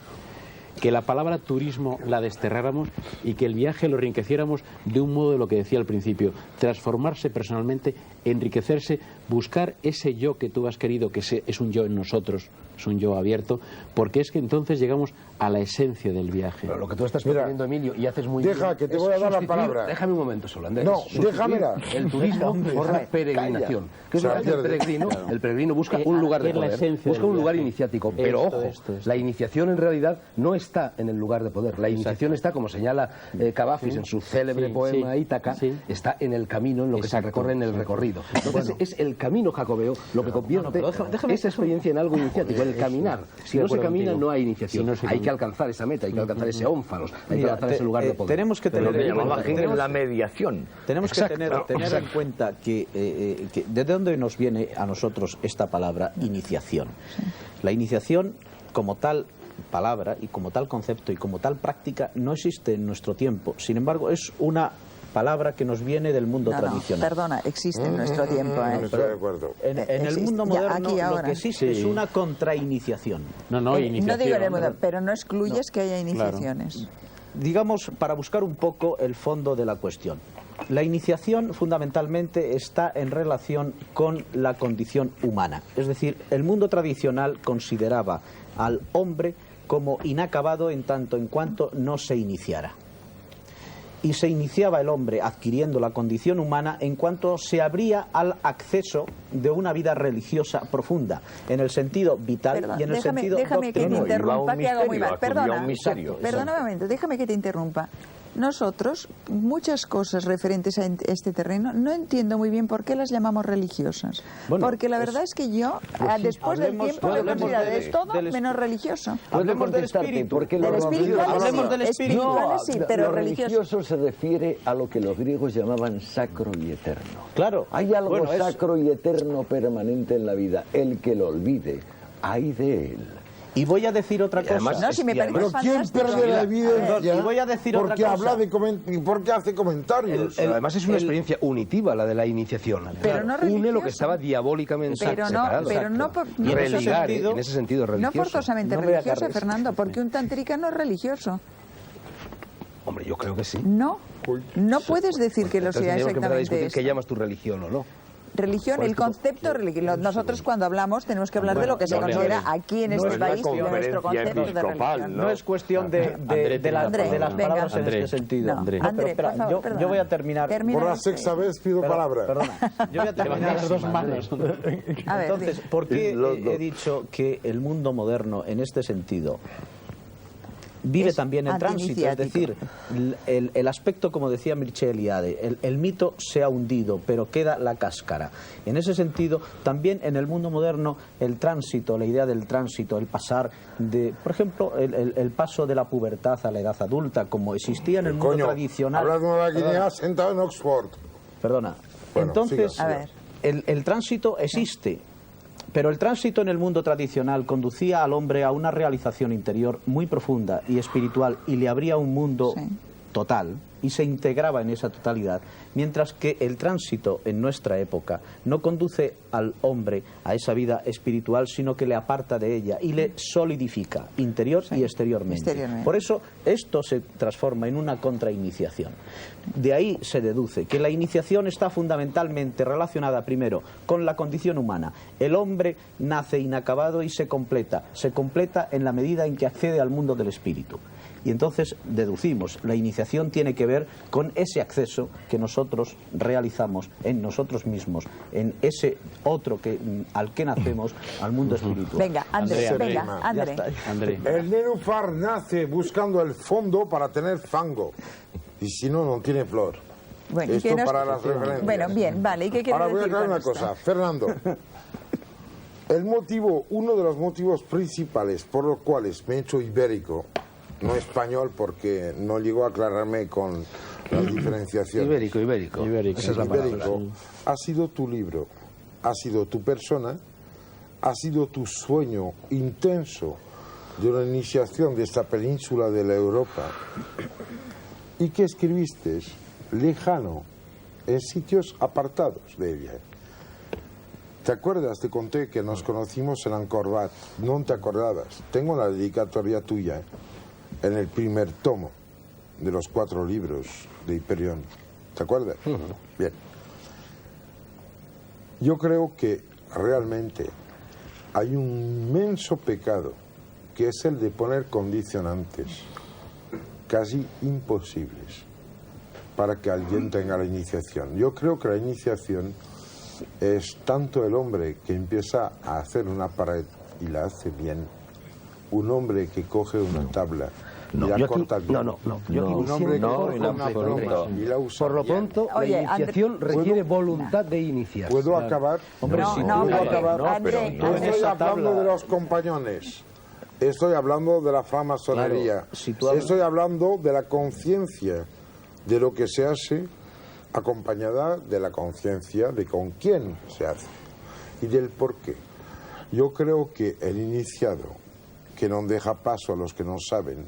[SPEAKER 2] que la palabra turismo la desterráramos y que el viaje lo enriqueciéramos de un modo de lo que decía al principio, transformarse personalmente, enriquecerse, buscar ese yo que tú has querido, que es un yo en nosotros, es un yo abierto, porque es que entonces llegamos a la esencia del viaje.
[SPEAKER 4] Pero lo que tú estás
[SPEAKER 3] Mira,
[SPEAKER 4] proponiendo, Emilio, y haces muy
[SPEAKER 3] deja
[SPEAKER 4] bien,
[SPEAKER 3] que te
[SPEAKER 4] es
[SPEAKER 3] voy a dar la
[SPEAKER 4] sustituir-
[SPEAKER 3] palabra.
[SPEAKER 4] Déjame un momento solo, Andrés.
[SPEAKER 3] No,
[SPEAKER 4] Sustituir
[SPEAKER 3] déjamela.
[SPEAKER 4] el turismo por la peregrinación. ¿Qué es lo que hace el peregrino? El peregrino busca un lugar de
[SPEAKER 2] es la
[SPEAKER 4] poder,
[SPEAKER 2] esencia
[SPEAKER 4] busca
[SPEAKER 2] del
[SPEAKER 4] un lugar
[SPEAKER 2] viaje.
[SPEAKER 4] iniciático. Pero
[SPEAKER 2] Esto,
[SPEAKER 4] ojo,
[SPEAKER 2] esto.
[SPEAKER 4] la iniciación en realidad no está en el lugar de poder. La iniciación está, como señala Cavafis en su célebre
[SPEAKER 2] Sí,
[SPEAKER 4] poema
[SPEAKER 2] sí,
[SPEAKER 4] Ítaca,
[SPEAKER 2] sí.
[SPEAKER 4] está en el camino, en lo que se
[SPEAKER 2] Exacto,
[SPEAKER 4] recorre en el recorrido. Entonces es el camino jacobeo lo que convierte
[SPEAKER 7] pero déjame-
[SPEAKER 4] esa experiencia en algo iniciático, el caminar. Si no se
[SPEAKER 2] acuerdo
[SPEAKER 4] camina,
[SPEAKER 2] contigo.
[SPEAKER 4] no hay iniciación.
[SPEAKER 2] Si no se
[SPEAKER 4] Hay
[SPEAKER 2] camina.
[SPEAKER 4] que alcanzar esa meta, hay que alcanzar ese ónfalos, hay que
[SPEAKER 7] Mira,
[SPEAKER 4] alcanzar ese lugar de poder.
[SPEAKER 7] tenemos que
[SPEAKER 5] Lo
[SPEAKER 7] tener
[SPEAKER 5] que
[SPEAKER 7] en cuenta-
[SPEAKER 5] llamaban en la mediación.
[SPEAKER 7] Tenemos que
[SPEAKER 4] Exacto,
[SPEAKER 7] tener
[SPEAKER 4] exacto.
[SPEAKER 7] en cuenta que de dónde nos viene a nosotros esta palabra iniciación. La iniciación, como tal palabra y como tal concepto y como tal práctica, no existe en nuestro tiempo. Sin embargo, es una palabra que nos viene del mundo
[SPEAKER 1] No,
[SPEAKER 7] tradicional.
[SPEAKER 1] perdona, existe en nuestro tiempo.
[SPEAKER 3] Estoy de acuerdo.
[SPEAKER 7] En el
[SPEAKER 1] Existe,
[SPEAKER 7] mundo
[SPEAKER 1] ya,
[SPEAKER 7] moderno
[SPEAKER 1] aquí,
[SPEAKER 7] lo
[SPEAKER 1] ahora.
[SPEAKER 7] que existe es una contrainiciación.
[SPEAKER 2] No,
[SPEAKER 1] No
[SPEAKER 2] iniciación.
[SPEAKER 1] digo en el mundo, pero no excluyes que haya iniciaciones.
[SPEAKER 7] Digamos, para buscar un poco el fondo de la cuestión. La iniciación fundamentalmente está en relación con la condición humana. Es decir, el mundo tradicional consideraba al hombre como inacabado en tanto en cuanto no se iniciara. Y se iniciaba el hombre adquiriendo la condición humana en cuanto se abría al acceso de una vida religiosa profunda, en el sentido vital
[SPEAKER 1] Perdón,
[SPEAKER 7] y en el sentido
[SPEAKER 1] déjame que te
[SPEAKER 7] doctrinal.
[SPEAKER 1] interrumpa, que hago muy mal.
[SPEAKER 5] acudió a
[SPEAKER 1] Perdona,
[SPEAKER 5] un misterio.
[SPEAKER 1] perdona un momento, déjame que te interrumpa. Nosotros, muchas cosas referentes a este terreno, no entiendo muy bien por qué las llamamos religiosas.
[SPEAKER 7] Bueno,
[SPEAKER 1] porque la verdad es que yo, después del
[SPEAKER 7] hablemos-
[SPEAKER 1] tiempo, he
[SPEAKER 7] hablemos
[SPEAKER 1] considerado
[SPEAKER 7] de-
[SPEAKER 1] es todo
[SPEAKER 7] del-
[SPEAKER 1] menos religioso.
[SPEAKER 7] Hablemos del
[SPEAKER 8] contestarte,
[SPEAKER 7] espíritu.
[SPEAKER 8] porque
[SPEAKER 1] Del
[SPEAKER 8] lo
[SPEAKER 1] espiritual
[SPEAKER 8] religioso-
[SPEAKER 7] Hablemos del espíritu.
[SPEAKER 1] espiritual sí, pero
[SPEAKER 8] lo
[SPEAKER 1] religioso.
[SPEAKER 8] religioso se refiere a lo que los griegos llamaban sacro y eterno.
[SPEAKER 7] Claro.
[SPEAKER 8] Hay algo
[SPEAKER 7] Bueno,
[SPEAKER 8] sacro y eterno permanente en la vida. El que lo olvide, ay de él.
[SPEAKER 7] Y voy a decir otra cosa.
[SPEAKER 4] además,
[SPEAKER 1] No, si me parece
[SPEAKER 3] Pero ¿quién
[SPEAKER 1] fantástico.
[SPEAKER 3] pierde la evidencia?
[SPEAKER 7] y voy a decir otra
[SPEAKER 3] porque
[SPEAKER 7] cosa.
[SPEAKER 3] habla de porque hace comentarios.
[SPEAKER 4] Además es una experiencia unitiva la de la iniciación.
[SPEAKER 1] Pero no
[SPEAKER 4] Une lo
[SPEAKER 1] religiosa.
[SPEAKER 4] que estaba diabólicamente
[SPEAKER 1] Pero no-
[SPEAKER 4] separado.
[SPEAKER 1] pero no por-
[SPEAKER 7] Y en ese
[SPEAKER 4] Religar,
[SPEAKER 7] sentido-
[SPEAKER 4] en ese sentido
[SPEAKER 1] No
[SPEAKER 4] religioso.
[SPEAKER 1] forzosamente
[SPEAKER 8] No me
[SPEAKER 1] religiosa,
[SPEAKER 8] agarres.
[SPEAKER 1] Fernando, porque un tantrica no es religioso.
[SPEAKER 4] Hombre, yo creo que sí.
[SPEAKER 1] No, no puedes decir que lo
[SPEAKER 4] Entonces
[SPEAKER 1] sea
[SPEAKER 4] tendríamos que empezar a
[SPEAKER 1] exactamente
[SPEAKER 4] discutir
[SPEAKER 1] eso.
[SPEAKER 4] qué llamas tu religión o no.
[SPEAKER 1] Religión, el concepto religioso. Nosotros cuando hablamos tenemos que hablar de lo que se
[SPEAKER 5] no,
[SPEAKER 1] considera
[SPEAKER 5] no,
[SPEAKER 1] aquí en
[SPEAKER 5] no
[SPEAKER 1] este
[SPEAKER 5] es la
[SPEAKER 1] país nuestro
[SPEAKER 5] conferencia
[SPEAKER 1] concepto de
[SPEAKER 5] episcopal,
[SPEAKER 1] religión.
[SPEAKER 7] No es cuestión de las
[SPEAKER 1] André,
[SPEAKER 7] palabras en
[SPEAKER 2] André.
[SPEAKER 7] este sentido.
[SPEAKER 1] No,
[SPEAKER 2] André.
[SPEAKER 7] pero
[SPEAKER 1] André,
[SPEAKER 7] espera,
[SPEAKER 1] por favor,
[SPEAKER 7] yo
[SPEAKER 1] perdona.
[SPEAKER 7] voy a terminar.
[SPEAKER 1] Termina
[SPEAKER 3] Por la
[SPEAKER 1] este.
[SPEAKER 3] sexta vez pido palabra.
[SPEAKER 7] Perdona, yo voy a terminar
[SPEAKER 2] Las dos manos.
[SPEAKER 1] A ver,
[SPEAKER 7] Entonces,
[SPEAKER 1] di.
[SPEAKER 7] ¿por qué
[SPEAKER 5] Los dos.
[SPEAKER 7] he dicho que el mundo moderno, en este sentido, vive
[SPEAKER 1] Es
[SPEAKER 7] también en tránsito? Es
[SPEAKER 1] antiiniciático.
[SPEAKER 7] decir, el aspecto, como decía Mircea Eliade, el mito se ha hundido, pero queda la cáscara. En ese sentido, también en el mundo moderno, el tránsito, la idea del tránsito, el pasar de, por ejemplo, el paso de la pubertad a la edad adulta, como existía en el mundo
[SPEAKER 3] Coño,
[SPEAKER 7] tradicional.
[SPEAKER 3] hablas de Nueva Guinea sentado en Oxford.
[SPEAKER 7] Perdona.
[SPEAKER 3] Bueno,
[SPEAKER 7] Entonces,
[SPEAKER 3] siga,
[SPEAKER 1] A ver.
[SPEAKER 7] el tránsito existe, pero el tránsito en el mundo tradicional conducía al hombre a una realización interior muy profunda y espiritual y le abría un mundo
[SPEAKER 1] Sí.
[SPEAKER 7] total y se integraba en esa totalidad, mientras que el tránsito en nuestra época no conduce al hombre a esa vida espiritual, sino que le aparta de ella y le solidifica interior y exteriormente.
[SPEAKER 1] exteriormente.
[SPEAKER 7] Por eso esto se transforma en una contrainiciación. De ahí se deduce que la iniciación está fundamentalmente relacionada primero con la condición humana. El hombre nace inacabado y se completa en la medida en que accede al mundo del espíritu. Y entonces deducimos, la iniciación tiene que ver con ese acceso que nosotros realizamos en nosotros mismos, en ese otro al que nacemos, al mundo espiritual.
[SPEAKER 1] Venga, André,
[SPEAKER 2] André,
[SPEAKER 1] venga,
[SPEAKER 7] Ya
[SPEAKER 1] André.
[SPEAKER 7] está.
[SPEAKER 2] André.
[SPEAKER 3] El nenúfar nace buscando el fondo para tener fango. Y si no, no tiene flor.
[SPEAKER 1] Bueno, ¿y
[SPEAKER 3] Esto
[SPEAKER 1] qué nos-
[SPEAKER 3] para las referencias.
[SPEAKER 1] Bueno, bien, vale. ¿Y qué quieres
[SPEAKER 3] Ahora voy a
[SPEAKER 1] decir
[SPEAKER 3] aclarar
[SPEAKER 1] con
[SPEAKER 3] una
[SPEAKER 1] esto?
[SPEAKER 3] cosa. Fernando, uno de los motivos principales por los cuales me he hecho ibérico, no español porque no llegó a aclararme con la diferenciación.
[SPEAKER 4] Ibérico.
[SPEAKER 2] Ibérico.
[SPEAKER 4] Esa es la palabra.
[SPEAKER 3] Ibérico, ha sido tu libro, ha sido tu persona, ha sido tu sueño intenso de una iniciación de esta península de la Europa y que escribiste lejano, en sitios apartados de ella. ¿Te acuerdas? Te conté que nos conocimos en Angkor Wat. No te acordabas. Tengo la dedicatoria tuya en el primer tomo de los 4 libros de Hiperión. ¿Te acuerdas? Bien. Yo creo que realmente hay un inmenso pecado que es el de poner condicionantes casi imposibles para que alguien tenga la iniciación. Yo creo que la iniciación es tanto el hombre que empieza a hacer una pared y la hace bien, un hombre que coge una tabla y la
[SPEAKER 4] yo aquí-
[SPEAKER 3] corta bien,
[SPEAKER 4] no. Yo aquí
[SPEAKER 3] un hombre que
[SPEAKER 5] no,
[SPEAKER 3] coge
[SPEAKER 5] en
[SPEAKER 3] una
[SPEAKER 5] absoluto.
[SPEAKER 3] pluma y la usa
[SPEAKER 4] Por lo
[SPEAKER 3] bien.
[SPEAKER 4] pronto,
[SPEAKER 1] Oye,
[SPEAKER 4] la iniciación
[SPEAKER 1] André,
[SPEAKER 4] requiere voluntad de iniciar.
[SPEAKER 3] ¿Puedo acabar?
[SPEAKER 7] Hombre,
[SPEAKER 1] No,
[SPEAKER 7] si
[SPEAKER 1] no,
[SPEAKER 7] tú-
[SPEAKER 1] porque,
[SPEAKER 3] acabar.
[SPEAKER 5] No,
[SPEAKER 1] André,
[SPEAKER 5] pero tú
[SPEAKER 3] No
[SPEAKER 1] André,
[SPEAKER 3] estoy
[SPEAKER 7] esa
[SPEAKER 3] hablando
[SPEAKER 7] tabla-
[SPEAKER 3] de los compañones, estoy hablando de la francmasonería,
[SPEAKER 7] Claro, si tú hablas-
[SPEAKER 3] estoy hablando de la conciencia de lo que se hace acompañada de la conciencia de con quién se hace y del por qué. Yo creo que el iniciado que no deja paso a los que no saben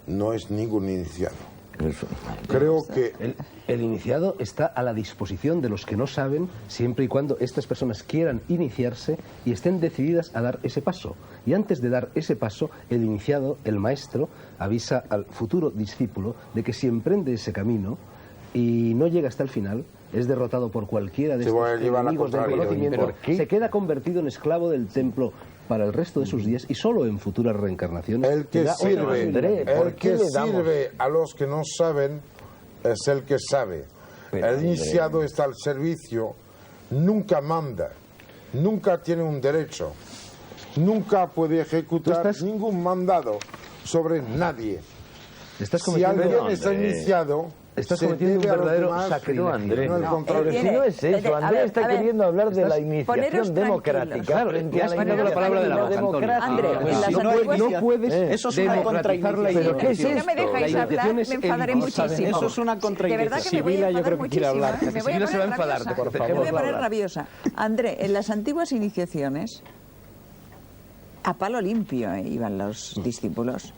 [SPEAKER 3] no es ningún iniciado. Creo que
[SPEAKER 4] El iniciado está a la disposición de los que no saben, siempre y cuando estas personas quieran iniciarse y estén decididas a dar ese paso. Y antes de dar ese paso, el iniciado, el maestro, avisa al futuro discípulo de que si emprende ese camino y no llega hasta el final, es derrotado por cualquiera de
[SPEAKER 3] Se va a
[SPEAKER 4] estos
[SPEAKER 3] llevar la
[SPEAKER 4] enemigos del
[SPEAKER 3] contraria.
[SPEAKER 4] conocimiento,
[SPEAKER 5] ¿Por qué?
[SPEAKER 4] se queda convertido en esclavo del templo para el resto de sus días y solo en futuras reencarnaciones.
[SPEAKER 3] el que
[SPEAKER 4] tendrá otra
[SPEAKER 3] sirve,
[SPEAKER 4] posibilidad.
[SPEAKER 3] el que sirve a los que no saben es el que sabe. El iniciado está al servicio, nunca manda, nunca tiene un derecho, nunca puede ejecutar ningún mandado sobre nadie.
[SPEAKER 4] Estás
[SPEAKER 3] Si
[SPEAKER 4] cometiendo-
[SPEAKER 3] alguien está iniciado,
[SPEAKER 4] Estás
[SPEAKER 3] se
[SPEAKER 4] cometiendo un
[SPEAKER 3] debe a los
[SPEAKER 4] verdadero
[SPEAKER 3] demás,
[SPEAKER 4] sacrilegio.
[SPEAKER 5] Andrés,
[SPEAKER 3] no al contrario.
[SPEAKER 5] Si no es eso,
[SPEAKER 1] a
[SPEAKER 5] Andrés
[SPEAKER 1] ver,
[SPEAKER 5] está
[SPEAKER 1] a ver,
[SPEAKER 5] queriendo hablar de la
[SPEAKER 1] poneros
[SPEAKER 5] iniciación democrática
[SPEAKER 1] tranquilos.
[SPEAKER 4] Claro,
[SPEAKER 5] frente
[SPEAKER 4] te
[SPEAKER 5] a
[SPEAKER 4] has
[SPEAKER 5] la
[SPEAKER 4] quitado la palabra de la boca, Antonio.
[SPEAKER 5] democrática.
[SPEAKER 1] André, en las
[SPEAKER 7] Si no,
[SPEAKER 1] antiguas-
[SPEAKER 4] No puedes
[SPEAKER 7] Eso es una
[SPEAKER 4] democratizar la
[SPEAKER 7] contrainiciación.
[SPEAKER 5] ¿Pero qué es
[SPEAKER 4] iniciación.
[SPEAKER 1] Si no me dejáis
[SPEAKER 4] La
[SPEAKER 1] hablar,
[SPEAKER 4] iniciación
[SPEAKER 1] me
[SPEAKER 4] es
[SPEAKER 1] enfadaré
[SPEAKER 4] elitista.
[SPEAKER 1] muchísimo.
[SPEAKER 7] Eso es una
[SPEAKER 1] De
[SPEAKER 7] contraindicación.
[SPEAKER 1] verdad que me voy a
[SPEAKER 2] Sibila, yo
[SPEAKER 1] enfadar
[SPEAKER 2] creo que quiere
[SPEAKER 1] muchísimo,
[SPEAKER 2] hablar.
[SPEAKER 1] ¿eh? Me voy a
[SPEAKER 4] Sibila se va a
[SPEAKER 1] poner
[SPEAKER 4] enfadar,
[SPEAKER 1] rabiosa.
[SPEAKER 4] por favor.
[SPEAKER 1] Me voy a poner
[SPEAKER 4] Hablar.
[SPEAKER 1] rabiosa. André, en las antiguas iniciaciones, a palo limpio iban los discípulos.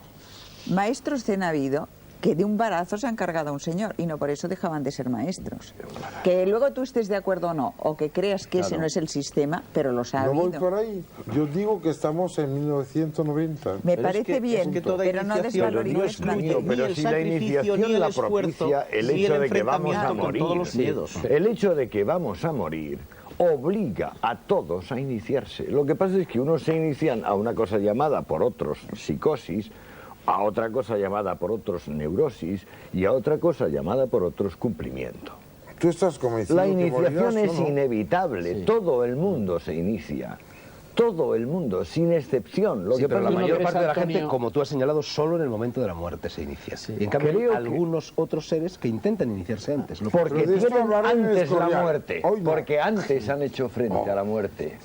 [SPEAKER 1] Maestros han habido que de un barazo se han cargado a un señor y no por eso dejaban de ser maestros. Que luego tú estés de acuerdo o no, o que creas que ese no es el sistema, pero los ha
[SPEAKER 3] No voy
[SPEAKER 1] habido.
[SPEAKER 3] por ahí. Yo digo que estamos en 1990.
[SPEAKER 1] Me
[SPEAKER 7] Pero
[SPEAKER 1] parece bien,
[SPEAKER 7] es que toda
[SPEAKER 1] pero no
[SPEAKER 7] iniciación
[SPEAKER 1] desvalorices
[SPEAKER 7] no
[SPEAKER 1] la
[SPEAKER 7] excluye
[SPEAKER 5] Pero
[SPEAKER 7] ni el
[SPEAKER 5] si la
[SPEAKER 7] sacrificio,
[SPEAKER 5] iniciación
[SPEAKER 7] ni el
[SPEAKER 5] la
[SPEAKER 7] esfuerzo,
[SPEAKER 5] propicia el
[SPEAKER 7] ni
[SPEAKER 5] hecho de que vamos a
[SPEAKER 7] enfrentamiento con todos
[SPEAKER 5] morir,
[SPEAKER 7] los miedos.
[SPEAKER 5] el hecho de que vamos a morir obliga a todos a iniciarse. Lo que pasa es que unos se inician a una cosa llamada por otros psicosis, a otra cosa llamada por otros neurosis y a otra cosa llamada por otros cumplimiento.
[SPEAKER 3] ¿Tú estás convencido
[SPEAKER 5] La
[SPEAKER 3] que
[SPEAKER 5] iniciación
[SPEAKER 3] morirás
[SPEAKER 5] es
[SPEAKER 3] o no?
[SPEAKER 5] inevitable, todo el mundo se inicia. Todo el mundo, sin excepción. Lo
[SPEAKER 4] Sí,
[SPEAKER 5] que
[SPEAKER 4] pero
[SPEAKER 5] pasa
[SPEAKER 4] la
[SPEAKER 5] es
[SPEAKER 4] mayor
[SPEAKER 5] que-
[SPEAKER 4] parte de la gente,
[SPEAKER 2] Antonio-
[SPEAKER 4] como tú has señalado, solo en el momento de la muerte se inicia. Y en cambio,
[SPEAKER 5] Creo
[SPEAKER 4] hay
[SPEAKER 5] que-
[SPEAKER 4] algunos otros seres que intentan iniciarse antes.
[SPEAKER 5] Porque
[SPEAKER 3] Pero de esto
[SPEAKER 5] tienen
[SPEAKER 3] hablaré en el
[SPEAKER 5] antes la
[SPEAKER 3] Escorial.
[SPEAKER 5] muerte.
[SPEAKER 3] Hoy no.
[SPEAKER 5] Porque antes han hecho frente a la muerte.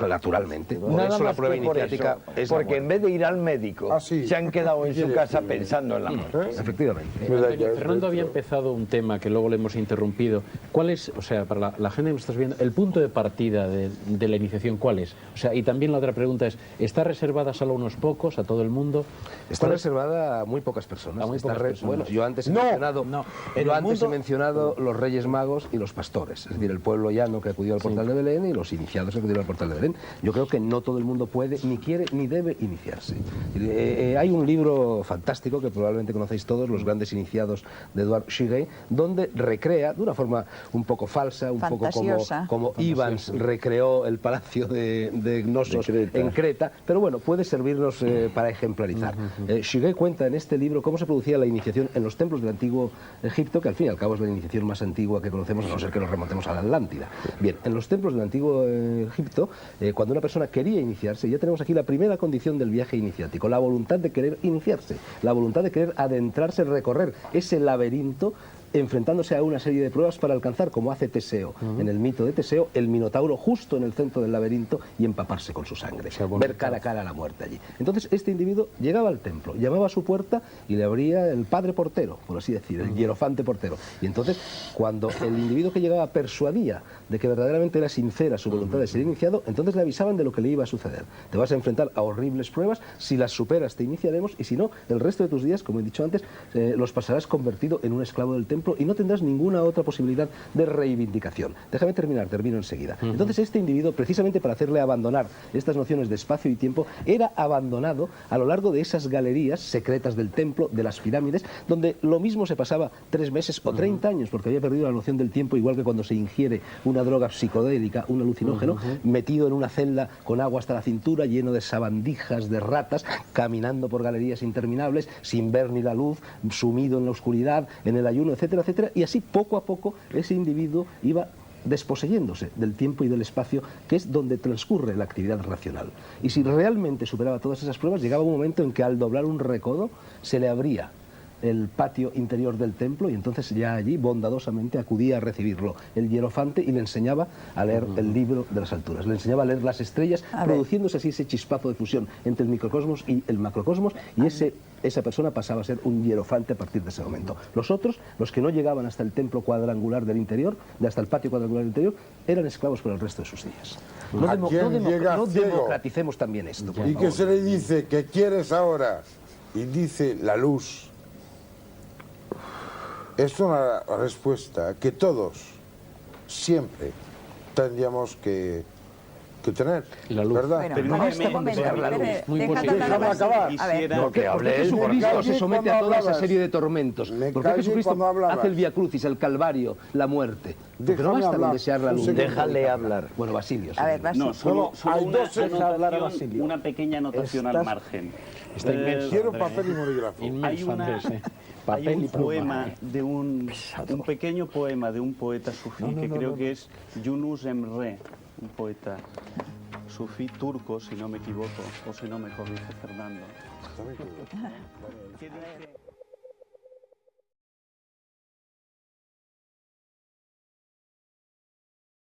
[SPEAKER 4] Naturalmente. Por
[SPEAKER 5] Nada
[SPEAKER 4] eso la
[SPEAKER 5] más
[SPEAKER 4] prueba
[SPEAKER 5] que por
[SPEAKER 4] iniciática
[SPEAKER 5] eso,
[SPEAKER 4] es la
[SPEAKER 5] porque en vez de ir al médico,
[SPEAKER 3] Ah, sí.
[SPEAKER 5] se han quedado en su casa pensando en la muerte.
[SPEAKER 4] muerte. Efectivamente.
[SPEAKER 2] Antonio, Fernando había empezado un tema que luego le hemos interrumpido. ¿Cuál es, o sea, para la gente que nos está viendo, el punto de partida de la iniciación, cuál es? O sea, y también la otra pregunta es, ¿está reservada solo a unos pocos, a todo el mundo?
[SPEAKER 4] Está
[SPEAKER 2] ¿Cuál es?
[SPEAKER 4] reservada a muy pocas personas.
[SPEAKER 2] A muy
[SPEAKER 4] Está
[SPEAKER 2] pocas personas.
[SPEAKER 4] Bueno, yo antes he
[SPEAKER 3] No,
[SPEAKER 4] mencionado,
[SPEAKER 7] no.
[SPEAKER 4] yo
[SPEAKER 7] En el
[SPEAKER 4] antes he
[SPEAKER 7] mundo-
[SPEAKER 4] mencionado los Reyes Magos y los pastores, es decir, el pueblo llano que acudió al portal de Belén y los iniciados que acudieron al portal de Belén. Yo creo que no todo el mundo puede, ni quiere, ni debe iniciarse. Hay un libro fantástico que probablemente conocéis todos, Los grandes iniciados, de Edward Shigey, donde recrea, de una forma un poco falsa, un poco
[SPEAKER 1] Fantasiosa.
[SPEAKER 4] como Ivans recreó el palacio de Gnosos
[SPEAKER 5] De Creta.
[SPEAKER 4] en Creta, pero bueno, puede servirnos para ejemplarizar. Shigey cuenta en este libro cómo se producía la iniciación en los templos del antiguo Egipto, que al fin y al cabo es la iniciación más antigua que conocemos, a no ser que nos remontemos a la Atlántida. Bien, en los templos del antiguo Egipto, cuando una persona quería iniciarse, ya tenemos aquí la primera condición del viaje iniciático, la voluntad de querer iniciarse, la voluntad de querer adentrarse, recorrer ese laberinto, enfrentándose a una serie de pruebas para alcanzar, como hace Teseo, en el mito de Teseo, el Minotauro justo en el centro del laberinto y empaparse con su sangre, ver cara a cara a la muerte allí. Entonces este individuo llegaba al templo, llamaba a su puerta y le abría el padre portero, por así decir, el hierofante portero. Y entonces, cuando el individuo que llegaba persuadía de que verdaderamente era sincera su voluntad de ser iniciado, entonces le avisaban de lo que le iba a suceder. Te vas a enfrentar a horribles pruebas, si las superas te iniciaremos y si no, el resto de tus días, como he dicho antes, los pasarás convertido en un esclavo del templo y no tendrás ninguna otra posibilidad de reivindicación. Déjame terminar, termino enseguida. Entonces este individuo, precisamente para hacerle abandonar estas nociones de espacio y tiempo, era abandonado a lo largo de esas galerías secretas del templo, de las pirámides, donde lo mismo se pasaba 3 meses o 30 años, porque había perdido la noción del tiempo, igual que cuando se ingiere una droga psicodélica, un alucinógeno, metido en una celda con agua hasta la cintura, lleno de sabandijas, de ratas, caminando por galerías interminables, sin ver ni la luz, sumido en la oscuridad, en el ayuno, etcétera, etcétera, y así poco a poco ese individuo iba desposeyéndose del tiempo y del espacio, que es donde transcurre la actividad racional. Y si realmente superaba todas esas pruebas, llegaba un momento en que al doblar un recodo se le abría el patio interior del templo y entonces ya allí bondadosamente acudía a recibirlo el hierofante y le enseñaba a leer el libro de las alturas, le enseñaba a leer las estrellas, produciéndose así ese chispazo de fusión entre el microcosmos y el macrocosmos, y esa persona pasaba a ser un hierofante a partir de ese momento. Los otros, los que no llegaban hasta el templo cuadrangular del interior, hasta el patio cuadrangular del interior, eran esclavos por el resto de sus días. No,
[SPEAKER 3] ¿A quién llega
[SPEAKER 4] no
[SPEAKER 3] ciego?
[SPEAKER 4] democraticemos también esto. por
[SPEAKER 3] Y que
[SPEAKER 4] favor.
[SPEAKER 3] se le dice, ¿qué quieres ahora? Y dice la luz. es una respuesta que todos siempre tendríamos que tener,
[SPEAKER 2] La luz.
[SPEAKER 3] ¿verdad?
[SPEAKER 1] Bueno,
[SPEAKER 6] Permíteme,
[SPEAKER 1] un momento,
[SPEAKER 6] dejar la luz.
[SPEAKER 1] espere,
[SPEAKER 2] Muy
[SPEAKER 1] déjame
[SPEAKER 2] posible.
[SPEAKER 1] hablar a
[SPEAKER 3] Déjame acabar.
[SPEAKER 1] Basilio. A ver,
[SPEAKER 6] Quisiera-
[SPEAKER 4] ¿Por qué
[SPEAKER 5] hable él,
[SPEAKER 4] Jesucristo
[SPEAKER 3] porque
[SPEAKER 4] se somete a
[SPEAKER 3] cuando
[SPEAKER 4] toda esa
[SPEAKER 3] hablabas,
[SPEAKER 4] serie de tormentos?
[SPEAKER 3] me
[SPEAKER 4] ¿Por qué
[SPEAKER 3] callé
[SPEAKER 4] Jesucristo
[SPEAKER 3] cuando hablabas.
[SPEAKER 4] hace el Vía Crucis, el Calvario, la muerte? Porque
[SPEAKER 3] Déjame
[SPEAKER 4] no basta con
[SPEAKER 3] hablar.
[SPEAKER 4] desear la
[SPEAKER 3] Un
[SPEAKER 4] luz.
[SPEAKER 3] segundo.
[SPEAKER 5] Déjale hablar.
[SPEAKER 4] Bueno, Basilio.
[SPEAKER 1] a ver,
[SPEAKER 4] sí.
[SPEAKER 1] Basilio.
[SPEAKER 6] No, solo
[SPEAKER 3] hay
[SPEAKER 6] una,
[SPEAKER 3] dos-
[SPEAKER 5] deja hablar a
[SPEAKER 6] anotación,
[SPEAKER 5] Basilio.
[SPEAKER 6] una pequeña anotación al
[SPEAKER 5] Estás-
[SPEAKER 6] margen.
[SPEAKER 2] Está inmenso.
[SPEAKER 3] Quiero
[SPEAKER 2] Andrés,
[SPEAKER 3] papel y bolígrafo.
[SPEAKER 2] Inmenso, Andrés.
[SPEAKER 6] Hay
[SPEAKER 2] Papel
[SPEAKER 6] un
[SPEAKER 2] y pluma.
[SPEAKER 6] poema de un pequeño poema de un poeta sufí que creo que es Yunus Emre, un poeta sufí turco, si no me equivoco, o si no me corrige Fernando. Que dice...